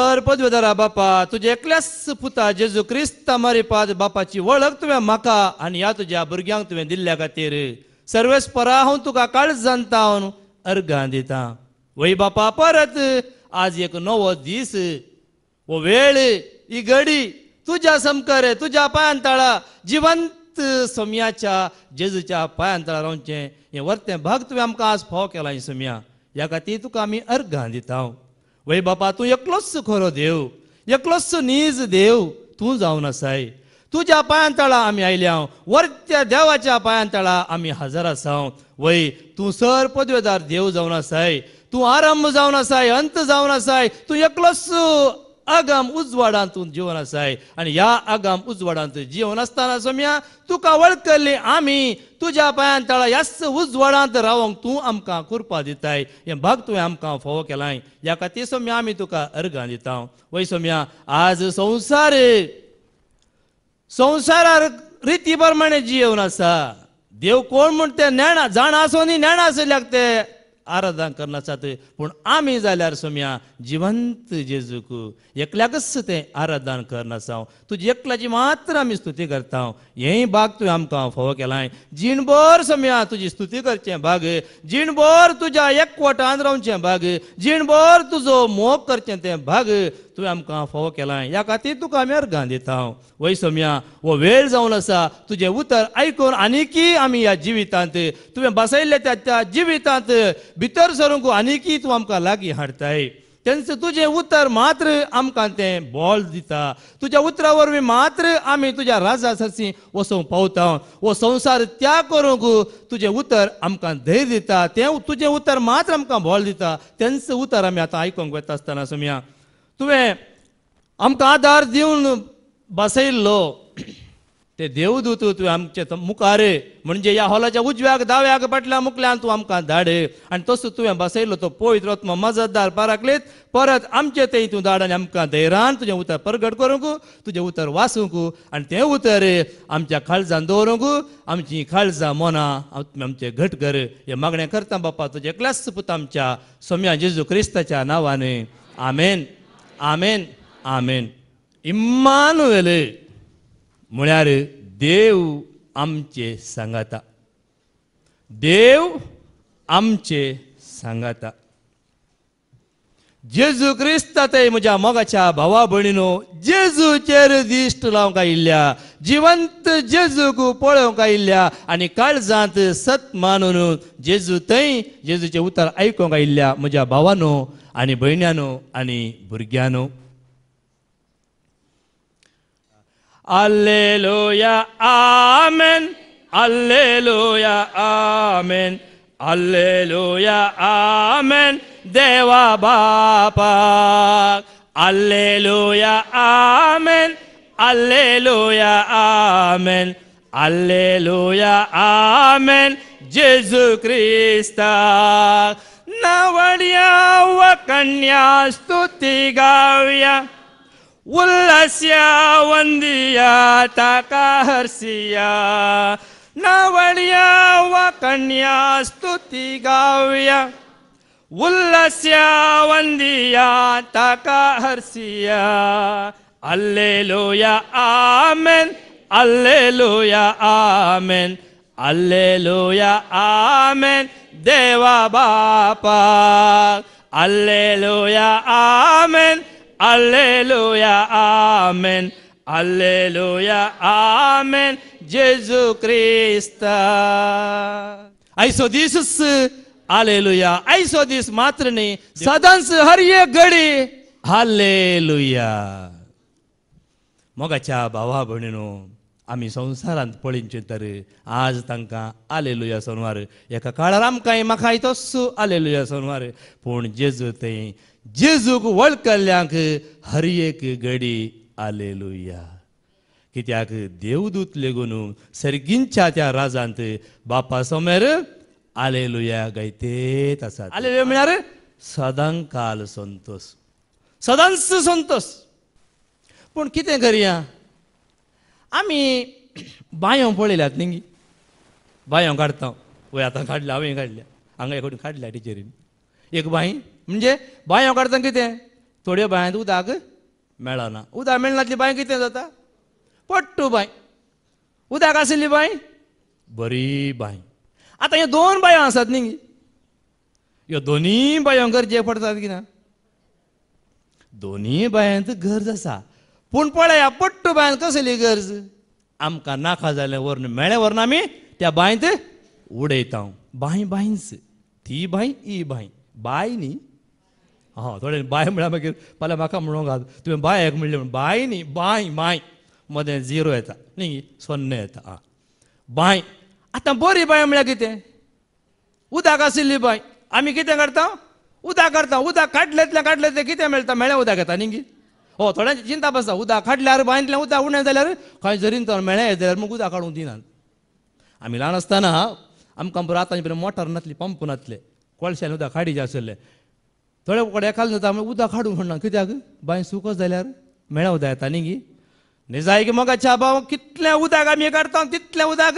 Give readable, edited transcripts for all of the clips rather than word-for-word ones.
Sir पदवेदारा बापा तुझे एकल्याच पुता जेजू क्रिस्त मारिपाद बापाची वळख तुवें म्हाका आनी ह्या तुज्या भुरग्यांक तुवें दिल्ल्या खातीर सर्वेस्परा हांव तुका काळज जाणता अर्गां दिता. वय बापा परत आज एक नवो दीस वो वेळ ही घडी तुझ्या समकर तुझ्या पांयांतळा जिवंत सोम्याच्या जेजूच्या पांयांतळा रावचें हें वर्तें भाग तुवें आमकां आज फाव केला ही सोम्या. ह्या खातीर तुका आमी अर्गां दिता. वय बापा तूं एकलोच खरो देव, एकलोच नीज देव तूं जावन आसाय. तुज्या पांयांतळा आमी आयल्या, वर्त्या देवाच्या पांयांतळा आमी हजर आसा. वय तूं सर पदवेदार देव जावन आसाय, तूं आरंभ जावन आसाय, अंत जावन आसाय. तूं एकलोच आगाम उजवाडांत तूं जिवन आसाय आनी ह्या आगाम उजवाडांत जिवन आसतना सोम्या तुका वळखली आमी तुज्या पांयांतळा ह्याच उजवाडांत रावंक तूं आमकां कृपा दिताय. हें भाग तुवें आमकां फोव केलाय. ह्या खातीर सोम्या आमी तुका अर्गां दिता. वय सोम्या आज संवसारार रिती प्रमाणे जिवन आसा. देव कोण म्हण ते नेणा जाण आसोनी नेणा आसल्याक ते आराधना करनासात. पूण आमी जाल्यार सोम्या जिवंत जेजूक एकल्याकच ते आराधना करनासा. तुजी एकल्याची मात्र आमी स्तुती करता. हेंय भाग तुवें आमकां फोव केलाय. जीणभर सोम्या तुजी स्तुती करचें भाग, जीणभर तुज्या एकवटान रावचें भाग, जीणभर तुजो मोग करचें तें भाग तुवें आमकां फोव केलाय. ह्या खातीर तुका आमी अर्गां दिता. वय सोम्या हो वेळ जावन आसा तुजें उतर आयकून आनिकी आमी ह्या जिवितांत तुवें बसयल्ले त्या जिवितांत भितर सरूंक आनिकी तूं आमकां लागीं हाडताय. तेंच तुजें उतर मात्र आमकां तें बोल दिता. तुज्या उतरा वरवीं मात्र आमी तुज्या राजा सरसी वचूंक पावता. हो संवसार त्याग करूंक तुजें उतर आमकां धैर्य दिता. तें तुजें उतर मात्र आमकां बोल दिता. तेंच उतर आमी आतां आयकूंक वता आसतना सोम्या तुवें आमकां आदार दिवन बसयल्लो ते देवदूत तुवें आमचे मुखार म्हणजे ह्या हॉलाच्या उजव्याक दाव्याक फाटल्या मुखल्यान तूं आमकां धाड. आनी तसो तुवें बसयल्लो तो पवित्र आत्मा मजतदार पाराकलेत परत आमचे ते तूं धाड आनी आमकां धैर्यान तुजें उतर प्रगट करूंक, तुजें उतर वाचूंक आनी तें उतर आमच्या काळजान दवरूंक, आमची काळजां मनां आमचें घट कर. हें मागणें करता बापा तुजे एकल्याच पुता आमच्या सोम्या जेजू क्रिस्ताच्या नांवान. आमेन, आमेन, आमेन. इम्मानुएल म्हळ्यार देव आमचे सांगाता. देव आमचे सांगाता. जेजू क्रिस्त ते म्हज्या मोगाच्या भावा भयणीनो जेजूचेर दिश्ट लावंक आयिल्ल्या, जिवंत जेजूक पळोवंक आयिल्ल्या आनी काळजांत सत मानून जेजू थंय जेजूचें उतर आयकूंक आयिल्ल्या म्हज्या भावानो आनी भयण्यानो आनी भुरग्यानो, Alleluia, amen. Alleluia, amen. Alleluia, amen. Deva Bapa. Alleluia, amen. Alleluia, amen. Alleluia, amen. Jesu Christa. Navadya wa kanya stuti gavya. उल्लास्या वंदिया ताका हर्षिया. नावडिया वा कन्या स्तुती गावया. उल्लास्या वंदिया ताका हर्षिया. Alleluia, amen. Alleluia, amen. Alleluia, amen. Deva Bapa. Alleluia, amen. Alleluia, amen. Alleluia, amen. Jesu Christa. ऐसो दिसच hallelujah. ऐसो दिस मात्र नाही, सदांच हर एक घडी हालेलुया. मोगाच्या भावा भयणीनो आमी संवसारांत पळयचे तर आज तांकां हालेलुया सोनवार. एका काळार आमकांय म्हाकाय तस्सो हालेलुया सोनवार. पूण जेजू थंय जेजूक वळखल्ल्यांक हर एक घडी हालेलुया. कित्याक देवदूत लेगून सर्गींच्या त्या राजांत बापा सोमेर हालेलुया गायतेत आसात. हालेलुया म्हळ्यार सदां काल संतोष, सदांच संतोष. पूण कितें करया, आमी बांयो पळयल्यात न्ही, बांयो काडटा. वय आतां काडल्या, हांवें काडल्या, हांगा एक काडल्या टिचरीन एक बांय. म्हणजे बांयो काडटा कितें, थोड्यो बांयत उदक मेळना. उदक मेळनातली बांय कितें जाता? पट्टू बांय. उदक आशिल्ली बांय बरी बांय. आतां ह्यो 2 बांयो आसात न्ही, ह्यो दोनीय बांयो गरजेक पडटात की ना? दोनीय बांयांत गरज आसा. पूण पळया पट्टू बांयत कसली गरज? आमकां नाका जाल्यार व्हरून मेळ्ळें व्हरून आमी त्या बांयत उडयता. बांय बांयच, ती बांय ही बांय. बांय न्ही, थोडे बांय म्हळ्यार मागीर फाल्यां म्हाका म्हणूंक घाल तुवें बांयक म्हणलें म्हण. बांय न्ही, बांय बांय. मदें 0 येता न्ही, 0 येता. बांय. आतां बरी बांय म्हळ्यार कितें? उदक आशिल्ली बांय. आमी कितें करता? उदक काडटा. उदक काडलें कितें मेळटा? मेळ्ळें उदक येता न्ही. थोड्यांची चिंता बसता, उदक काडल्यार बांयतलें उदक उणें जाल्यार खंय जरीन तर मेळ्ळें जाल्यार मग उदक काडूंक दिनात. आमी ल्हान आसतना आमकां बरो आतांचे पर्यंत मोटार नासली, पंप नासले, कोळश्यान उदक काडिचें आसलें. थोडे कडेन एकाल जाता उदक काडूंक म्हणना. कित्याक? बांय सुको जाल्यार मेळ्ळें उदक येता न्ही जाय की मोगाच्या भाव कितलें उदक आमी काडटा तितलें उदक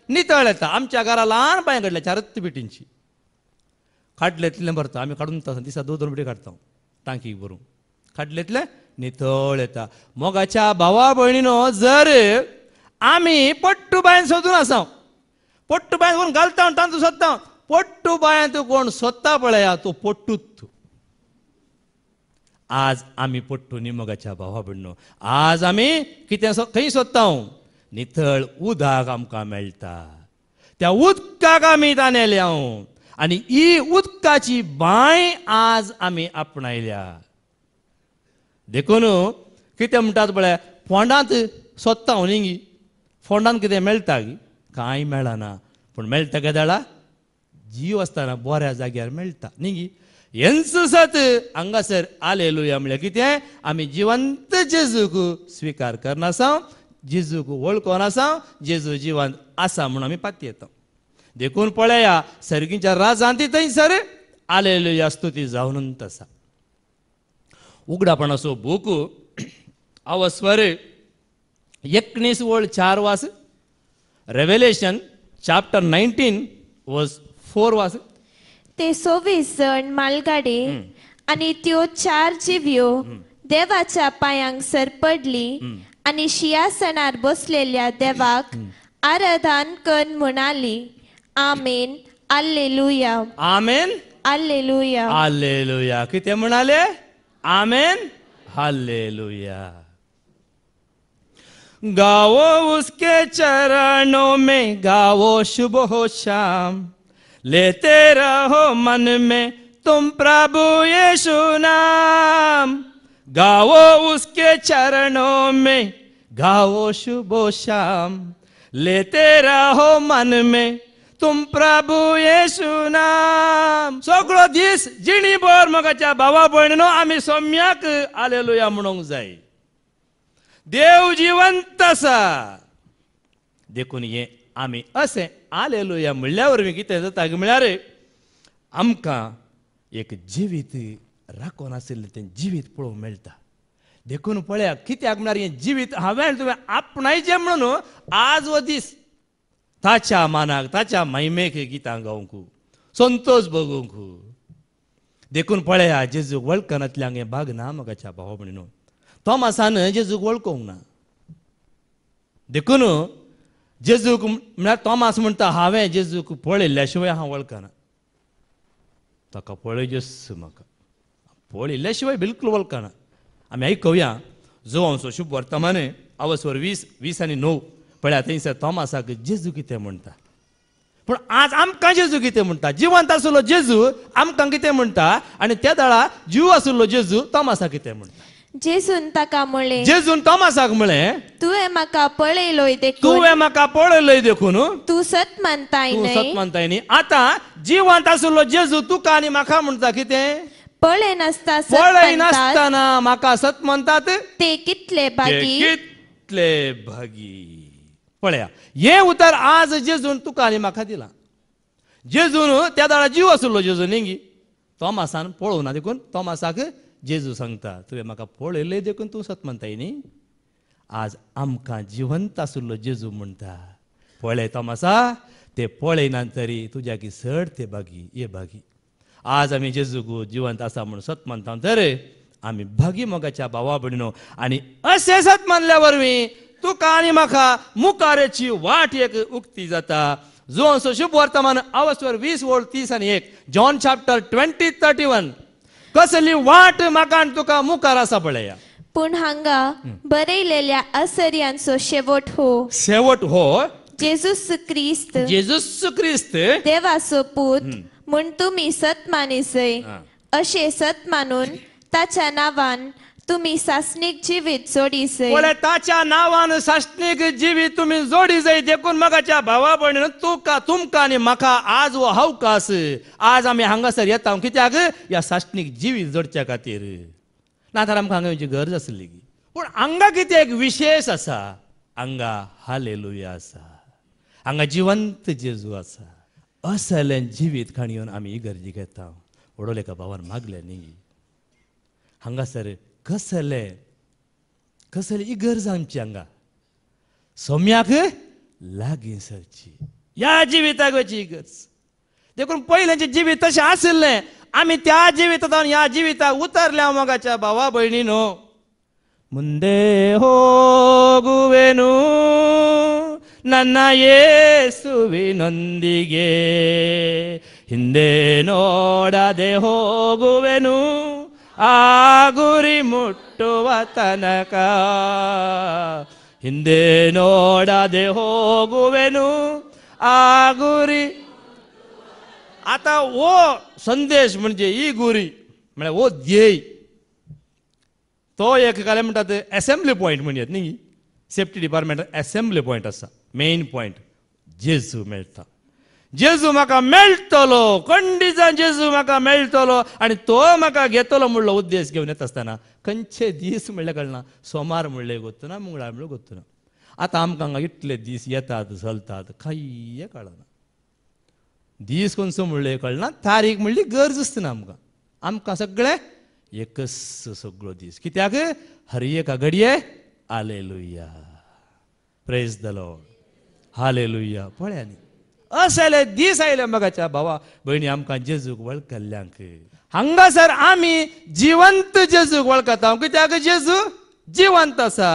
नितळ येता. आमच्या घरा ल्हान बांय काडल्या 4 बिटींची. काडलें तितलें भरता. आमी काडून दिसा 2 बिटी काडटा टांकीक भरून. काडलें तितलें नितळ येता. मोगाच्या भावा भयणीनो, जर आमी पट्टू बांयन सोदून आसा, पट्टू बांयन व्हरून घालता तांतू सोदता, पट्टू बांयत कोण सोदता पळया तो पट्टूच. आज आमी पट्टू न्ही मोगाच्या भावा भयणीनो. आज आमी कितें खंय सोदता? नितळ उदक आमकां मेळटा. त्या उदकाक आमी तानेल्या आनी ही उदकाची बांय आज आमी आपणायल्या. देखून कितें म्हणटात पळय, फोंडांत सोदता न्ही, फोंडांत कितें मेळटा गी? कांय मेळना. पूण मेळटा केदाळा? जीव आसतना बऱ्या जाग्यार मेळटा न्ही. हेंच सत हांगासर हालेलुया म्हळ्यार कितें? आमी जिवंत जेजूक स्विकार करना आसा, जेजूक वळखोन आसा, जेजू जिवंत आसा म्हणून आमी पाती येता. देखून पळया सर्गीच्या राजांती थंयसर हालेलुया स्तुती जावनूच आसा. उगडापणाचो बूक अवस्वर 19:4 वास. रेव्हेलेशन चॅप्टर 19 वर्स 4 वास. ते 26 जण मालगाडे आणि त्यो 4 जिव्यो देवाच्या पांयांक सरपडली आणि शियासनार बसलेल्या देवाक आराधन करून म्हणाली, आमेन, हालेलुया, आमेन, हालेलुया, हालेलुया. कितें म्हणाले? आमेन, हालेलुया. गाओ उसके चरणों में, गाओ शुभ हो शाम, लेते रहो मन में तुम प्रभु यीशु नाम. गाओ उसके चरणों में, गाओ शुभ हो शाम, लेते रहो मन में तुम प्रभु येशू नाम. सगळो दीस जिणीभर मोगाच्या भावा भयणीनो आमी सोम्याक हालेलुया म्हणूंक जाय. देव जिवंत आसा. देखून हे आमी अशें हालेलुया म्हणल्या वरवीं कितें जाता म्हळ्यार आमकां एक जिवीत राखून आशिल्लें तें जिवीत पळोवंक मेळटा. देखून पळया कित्याक म्हळ्यार हें जिवीत हांवें तुवें आपणायचें म्हणून आज हो दीस ताच्या मानाक ताच्या महिमेक गितां गावंक, संतोष भोगूंक. देखून पळया जेजूक वळखनातल्यांक हें भाग ना मोगाच्या भावा भयणीनो. तोमासान जेजूक वळखूंक ना. देखून जेजूक म्हळ्यार तोमास म्हणटा हांवें जेजूक पळयल्ल्या शिवाय हांव वळखना. ताका पळयजस म्हाका, पळयल्ल्या शिवाय बिलकूल वळखना. आमी आयकूया जोवांचो शुभ वर्तमान अवस्वर 20:20 पळया थंयसर तोमासाक जेजू कितें म्हणटा. पूण आज आमकां जेजू कितें म्हणटा. जिवंत आशिल्लो जेजू आमकां कितें म्हणटा आनी त्या दाळा जीव आशिल्लो जेजू तोमासाक कितें म्हणटा. जेजून ताका म्हळें, जेजून तोमासाक म्हळें, तुवें म्हाका पळयलोय देखून, तुवें म्हाका पळयलोय देखून तूं सत म्हणटाय तूं न्हय. सत म्हणटाय न्ही. आतां जिवंत आशिल्लो जेजू तुका आनी म्हाका म्हणटा कितें? पळय नासता सत पळय म्हणटात, नासतना म्हाका सत म्हणटात ते कितले भागी. कितले भागी. पळया हे उतर आज जेजून तुका आनी म्हाका दिलां. जेजून त्या दाळा जीव आशिल्लो जेजू न्ही. तोमासान पळोवना देखून तोमासाक जेजू सांगता तुवें म्हाका पळयलें देखून तूं सत म्हणटाय न्ही. आज आमकां जिवंत आशिल्लो जेजू म्हणटा. पळय तोमासा ते पळयना तरी तुज्या की चड ते भागी ये भागी. आज आमी जेजूक जिवंत आसा म्हूण सत म्हणटा तर आम्ही भागी मोगाच्या भावा भयणीनो. आणि असे सत मानल्यावर तुका आणि म्हाका मुखारेची वाट एक उक्ती जाता. जो असो शुभ वर्तमान अवस्वर 20:30 जॉन चॅप्टर 20:31. कसली वाट म्हाका आणि तुका मुखार आसा पळया. पूण हांगा बरयलेल्या असर्यांचो शेवट हो. शेवट हो जेजूस क्रिस्त जेजूस ख्रिस्त देवाचो पूत म्हूण तुमी सत मानिसय. हा. अशे सत मानून ताच्या नावान तुमी सासणीक जिवीत जोडिसय. बोले ताच्या नावान साष्टणीक जिवीत तुम्ही जोडी जाय. देखून मगाच्या भावा भयणीनो तुमका आणि म्हाका आज हो अवकाश. आज आम्ही हांगासर येता कित्याक या साष्टणीक जिवीत जोडच्या खातीर. नातर आमकां हांगा येवची गरज आसली. पूण हांगा कितें एक विशेष आसा. हांगा हालेलुया आसा. हांगा जिवंत जेजू आसा. असलें जिवीत खाणयोन आमी इगर्जेक येता. वडोलेका भावान मागले न्ही. हांगासर कसले इगर्ज आमची हांगा सोम्याक लागीं सरची. ह्या जिविताक वची इगर्ज. देखून पयलेंचे जिवीत तशें आशिल्लें. आमी त्या जिवितांतल्यान ह्या जिविताक उतरल्या मोगाच्या भावा भयणीनो. ಮುಂದೆ ಹೋಗುವೆನು ನನ್ನ ಯೇಸುವಿನೊಂದಿಗೆ, ಹಿಂದೆ ನೋಡದೆ ಹೋಗುವೆನು ಆ ಗುರಿ ಮುಟ್ಟುವ ತನಕ. ಹಿಂದೆ ನೋಡದೆ ಹೋಗುವೆನು ಆ ಗುರಿ. आता ओ संदेश म्हणजे ही गुरी म्हणजे ओ ध्येय. तो एक काय म्हणतात असेंब्ली पॉइंट म्हणतात न्ही. सेफ्टी डिपार्टमेंट असेंब्ली पॉइंट आसा. मेन पॉइंट जेजू मेळटा. जेजू म्हाका मेळटलो. खंडीचा जेजू म्हाका मेळटलो आणि तो म्हाका घेतलो म्हणलो उद्देश घेवन येता आसतना खंयचे दीस म्हणले कळना. सोमार म्हणले गोत्तुना, मंगळार म्हणले गोत्तुना. आतां आमकां हांगा इतले दीस येतात चलतात काही कळना. दीस खंयचो म्हणले कळना. तारीख म्हणली गरज आसतना आमकां. आमकां सगळे एकच सगळो दीस. कित्याक हर एका घडये hallelujah. Praise the Lord. Hallelujah. पळया न्ही असले दीस आयले मगाच्या भावा भयणी आमकां जेजूक वळखल्ल्यांक. हांगासर आमी जिवंत जेजूक वळखता. कित्याक जेजू जिवंत आसा.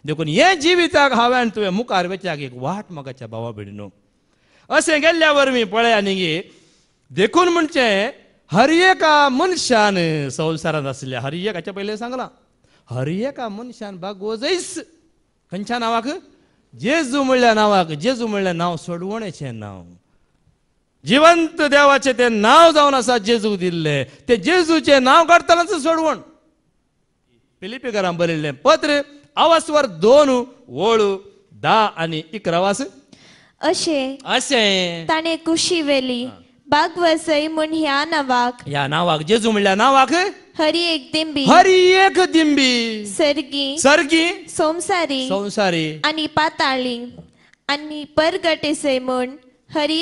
देखून हे जिविताक हांवें तुवें मुखार वेच्याक एक वाट मगाच्या भावा भयणीनो. अशें गेल्ल्या वरवीं पळया न्ही. देखून म्हणचे हर एका मनशान संवसारांत आसल्या हर एक हाच्या पयलें सांगलां हर एका मनशान भागवजैस खंयच्या नांवाक. जेजू म्हणल्या नांवाक. जेजू म्हणल्यार नांव सोडवणेचें नांव. जिवंत देवाचें तें नांव जावन आसा जेजूक दिल्लें. तें जेजूचें नांव काडटनाच सोडवण. फिलिपिकारांक बरयल्लें पत्र अवस्वर 2:10 आणि 11. अशें ताणे कुशी वेली बागवसई म्हूण ह्या नावाक जेजू म्हणल्या नावाक हरी एक दिंबी सर्गी संसारी आणि पाताळी आणि परगटेसई म्हूण हरी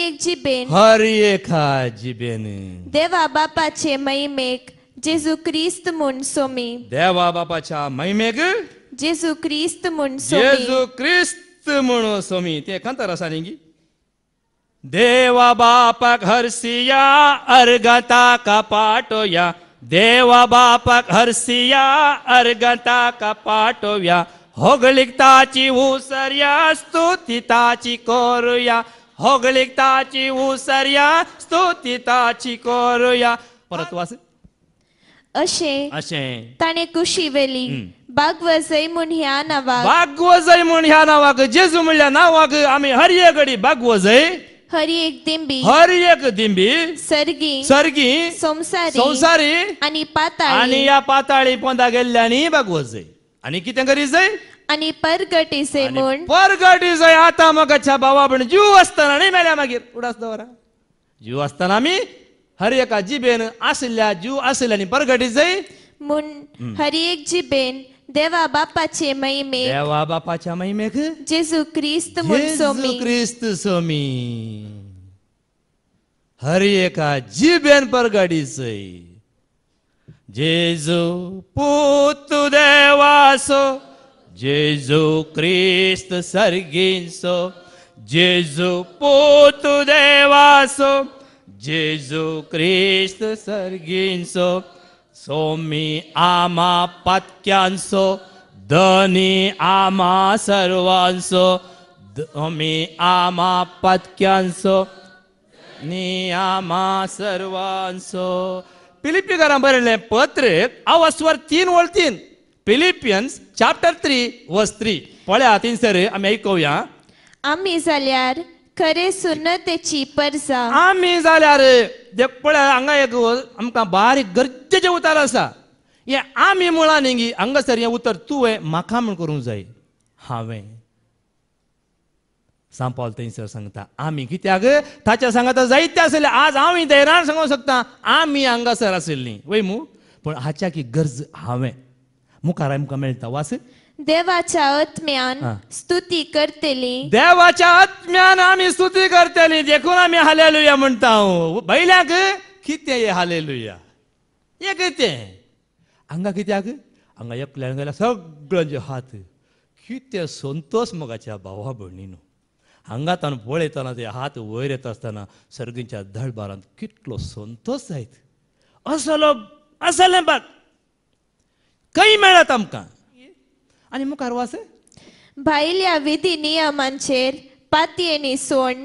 एका जिबेन देवा बापाचे महिमेक जेजू ख्रिस्त म्हूण सोमी. देवा बापाच्या महिमेक जेजू ख्रिस्त म्हूण सोमी. ते कांतार आसा न्ही. देवा बापाक हरसिया अर्गता कपाटोया. देवा बापाक हरसिया अर्गता कपाटोया. होगळीक ताची उसर्या स्तुती ताची करूया. होगळीक ताची उसर्या स्तुती ताची करूया. परत वाच. अशें ताणे कुशी वेली बागवजई म्हूण ह्या नावाक जेजू म्हणल्या नावाक आमी हर एक घडी बागवजय हरी एक दिंबी सर्गी संसारी आणि या पाताळी पोंदा गेल्ल्यानी बागवजय. आणि कितें करी जाय आणि परगटीसय म्हूण परगटीसय. आतां मगाच्या भावा भयण जीव आसतना न्ही मेल्या मागीर उडास दवरा. जीव आसतना आमी हर एका जिबेन आसल्या जीव आसल्यांनी परगटीसय म्हूण हरी एक जिबेन देवा बापाचे महिमेक जेजू ख्रिस्त सोमी. हर एका जिबेन परगटीसय. जेजू पुतू देवासो जेजू ख्रिस्त सर्गींसो. जेजू पुतू देवासो जेजू ख्रिस्त सर्गींसो. सोमी आमा पातक्यांचो धनी आमा सर्वांचो दोमी आमा पातक्यांचो नी आमा सर्वांचो. फिलिपिकारां बरयलें पत्र आवास्वर 3 वळतीन. फिलिपियन्स चॅप्टर 3 वर्स 3. पळया थिंसर आमी आयकुया. आम्ही जाल्यार खरे सुन्नतेची परसा. आमी जाल्यार देख पळया हांगा एक आमकां बारीक गरजेचें उतर आसा. हे आमी म्हळा न्ही हांगासर हें उतर तुवें म्हाका म्हण करूंक जाय. हांवें सांपावल थंयसर सांगता आमी कित्याक ताच्या सांगात जायते आसले. आज हांव धैर्यान सांगूंक शकता आमी हांगासर आसलीं वय मू. पूण हाच्या की गरज हांवें मुखार आमकां मेळटा. वास. देवाच्या आत्म्यान स्तुती करतली. देवाच्या आत्म्यान आमी स्तुती करतली. देखून आमी हालेलुया म्हणटा. बैल्याक कितें हे हालेलुया हे कितें हांगा कित्याक हांगा एकल्यान गेल्यार सगळ्यांचे हात कितें संतोष मोगाच्या भावा भयणीनो. हांगा ताणें पळयतना ते हात वयर येता आसतना सर्गीच्या दळबारांत कितलो संतोष जायत असलें बात खंय मेळत आमकां. आनी मुखार वास. भायल्या विधी नियमांचेर पातयेनी सोड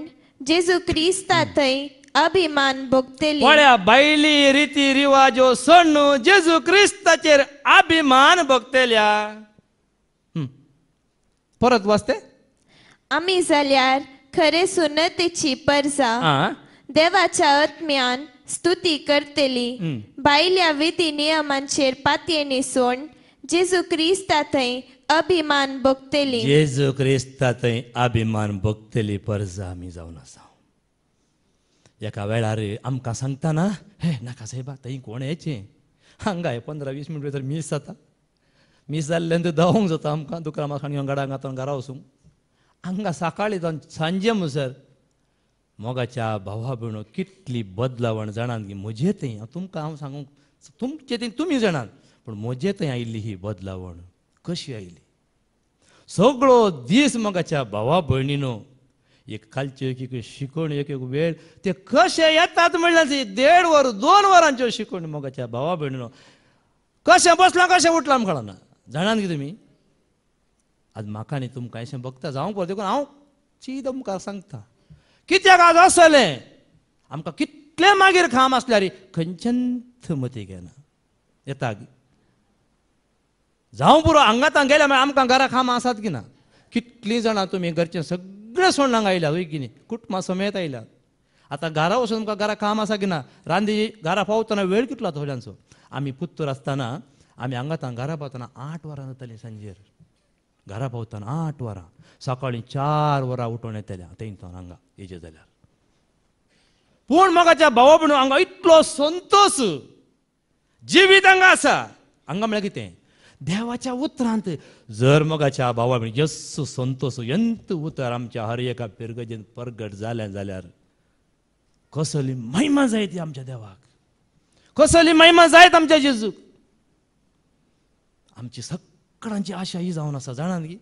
जेजू क्रिस्ता थंय अभिमान भोगतली. पळया भायली रिती रिवाजो सोडून जेजू क्रिस्ताचेर अभिमान भोगतल्या. परत वाचते. आम्ही जाल्यार खरे सुन्नतेची परसा. देवाच्या आत्म्यान स्तुती करतली. भायल्या विधी नियमांचेर पातयेनी सोड जेजू क्रिस्ता थंय अभिमान भोगतली. जेजू क्रिस्ता थंय अभिमान भोगतली परजा आमी जावन आसा. एका वेळार आमकां सांगतना हे नाका साहेबा थंय कोण येचें हांगा 15-20 मिनट भितर मीस जाता. मीस जाल्ल्यान धांवूंक जाता आमकां दुकरां खाण गाडा घातून घरा वचूंक. हांगा सकाळीं जावन सांजे म्हणसर मोगाच्या भावा भयणो कितली बदलावण जाणात की म्हजे थंय तुमकां हांव सांगूंक तुमचे थंय तुमी जाणात पूण म्हजे थंय आयिल्ली ही बदलावण कशी आयली. सगळो दीस मोगाच्या भावा भयणीनो एक खालची एक शिकवण एक वेळ ते कशे येतात म्हणल्यार 1.5 वर 2 वरांच्यो शिकवण मोगाच्या भावा भयणीनो कशें बसलां कशें उठलां आमकां कळना. जाणात की तुमी आज म्हाका न्ही तुमकां अशें बघता जावंक पडटा देखून हांव चीद तुमकां सांगता कित्याक आज आसलें आमकां कितले मागीर खाम आसल्यार खंयच्यांत मती घेना येता जावं पुरो हांगातां गेल्या मागीर आमकां घरा खाम आसात की ना. कितलीं जाणां तुमी घरचे सगळे सोडून हांगा आयल्या वय की न्ही कुटुंबा समेत आयल्यात. आतां घरा वचून तुमकां घरा काम आसा की ना. रांदी घरा पावतना वेळ कितलो जाता थोड्यांचो. आमी पुत्तूर आसतना आमी हांगातां घरा पावतना 8 वरां जातालीं सांजेर. घरा पावतना 8 वरां सकाळीं 4 वरां उठोन येतले थंयच्यान हांगा हेजे जाल्यार. पूण मोगाच्या भावा भयणो हांगा इतलो संतोष जिवीत हांगा आसा. हांगा म्हळ्यार कितें देवाच्या उतरांत जर मोगाच्या भावा भयणी जस्सो संतोष एंत उतर आमच्या हर एका पिरगजेन परगट जालें जाल्यार कसली महिमा जायत आमच्या देवाक. कसली महिमा जायत आमच्या जेजूक. आमची सगळ्यांची आशा ही जावन आसा जाणात की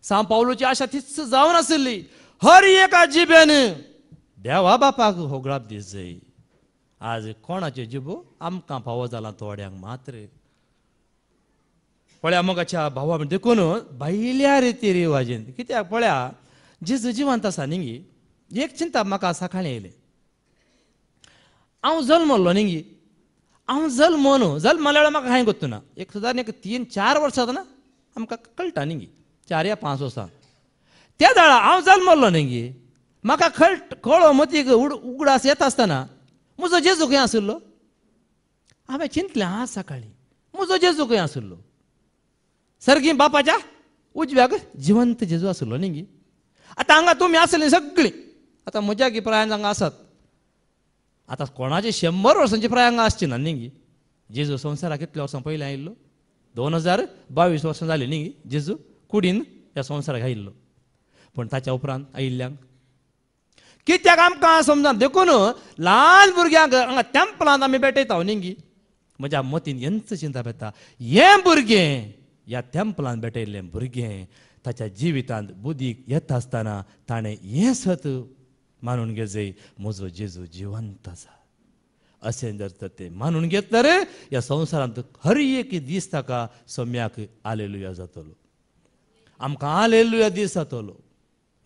सांव पावलोची आशा तीच जावन आसली. हर एका जिबेन देवा बापाक होगळाप दीस जाय. आज कोणाचे जिबो आमकां फावो जाला थोड्यांक मात्र. पळया मोगाच्या भावा देखून भायल्या रिती रिवाजीन कित्याक पळया जेजू जिवंत आसा न्ही. एक चिंता म्हाका सकाळीं येयलें. हांव जल्मलो न्ही हांव जल्म न्हू जल्मल्या वेळार म्हाका कांय गोत्तू एक सुदारण 3-4 वर्सां जाता ना आमकां कळटा न्ही 4 या 5 वर्सां. त्या दाळा हांव जल्मलो न्ही म्हाका कळो मतीक उगडास येता आसतना म्हजो जेजू खंय आशिल्लो. हांवें चिंतलें आज सकाळीं म्हजो जेजू खंय आशिल्लो. सर्गी बापाच्या उजव्याक जिवंत जेजू आशिल्लो न्ही. आतां हांगा तुमी आसलीं सगळीं आतां म्हज्या की प्रायान हांगा आसात. आतां कोणाचे 100 वर्सांची प्राय हांगा आसची ना न्ही. जेजू संवसाराक कितल्या वर्सां पयलीं आयिल्लो 2022 वर्सां जालीं न्ही जेजू कुडीन ह्या संवसाराक आयिल्लो. पूण ताच्या उपरांत आयिल्ल्यांक कित्याक आमकां समजा देखून ल्हान भुरग्यांक हांगा टॅम्पलांत आमी भेटयता न्ही. म्हज्या मतीन हेंच चिंता येता हें भुरगें ह्या टॅम्पलांत भेटयल्लें भुरगें ताच्या जिवितांत बुदीक येता आसतना ताणें हें सत मानून घे जाय म्हजो जेजू जिवंत आसा. असे जर तर ते मानून घेतलं रे या संवसारांत हर एक दीस ताका सम्याक आलेलुया जातलो आमकां आलेलुया दीस जातलो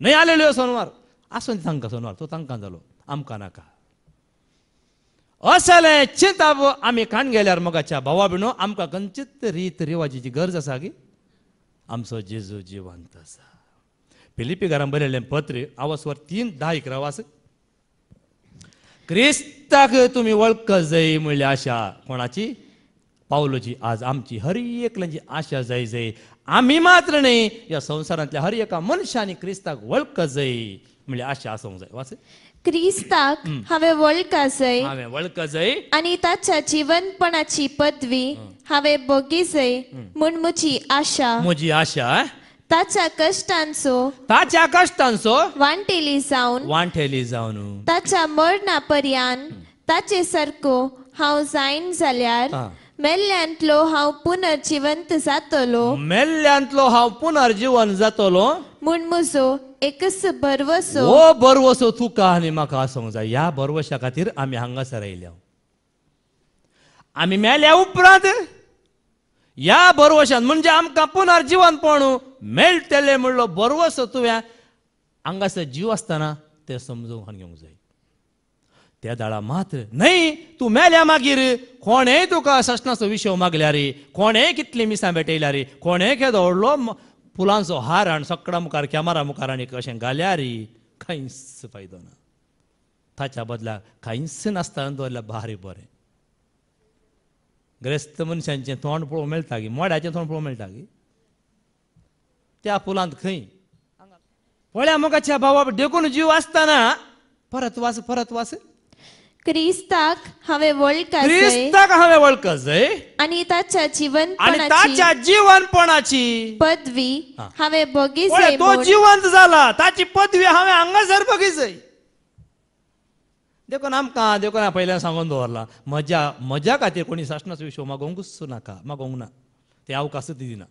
नाही आलेलुया सोनवार आसून तांकां सोनवार तो तांकां जालो आमकां नाका असलें चिंताप आमी काण गेल्यार मोगाच्या भावा बिणो आमकां खंयचीच रीत रिवाजीची गरज आसा की आमचो जेजू जिवंत आसा फिलिपिकारांक बरयल्लें पत्र आवस्वर 3:10-11 वास क्रिस्ताक तुमी वळख जाय म्हणली आशा कोणाची पावलोची आज आमची हर एकल्याची आशा जाय जाय आमी मात्र न्ही या संवसारांतल्या हर एका मनशांनी क्रिस्ताक वळख जाय म्हणली आशा आसूंक जाय वास क्रिस्ताक हांवें वळखा हांवें वळख जाय आनी ताच्या जिवंतपणाची पदवी हांवें भोगी जाय म्हूण म्हजी म्हजी आशा ताच्या कश्टांचो वांटेली जावन ताच्या मरणा पर्यंत ताचे सारको हांव जायन जाल्यार मेल्ल्यांतलो हांव पुनर्जिवंत जातलो म्हूण म्हजो एकच बरवसो तुका आनी म्हाका आसूंक जाय ह्या बरवशा खातीर आमी हांगासर आयल्या आमी मेल्या उपरांत ह्या बरवशान म्हणजे आमकां पुनर्जिवनपण मेळटलें म्हणलो बरवसो तुवें हांगासर जीव आसतना तें समजून घेवंक जाय त्या दाळा मात्र न्हय तूं मेल्या मागीर कोणेय तुका सशनाचो विशय मागल्यार कोणेय कितली मिसां भेटयल्यार कोणेय केदो व्हडलो फुलांचो हार आनी सकडा मुखार कॅमेरा मुखार आनी कशें घाल्यार कांयच फायदो ना ताच्या बदला कांयच नासतना दवरल्यार भारी बरें ग्रेस्त मनशांचें तोंड पळोवंक मेळटा गी मोड्याचें तोंड पळोवंक मेळटा गी त्या फुलांत खंय पळया मोगाच्या भावा देखून जीव आसतना परत वास क्रिस्ताक हांवें वळख जाय आनी ताच्या जिवंतपणाची पदवी हांवें भोगी जाय तो जिवंत जाला ताची पदवी हांवें हांगासर भोगी जाय देखून आमकां देखून पयल्यान सांगून दवरला म्हज्या खातीर कोणी शासनाचो विशय मागोवंकूच नाका मागोवंक ना ते अवकाशच दिना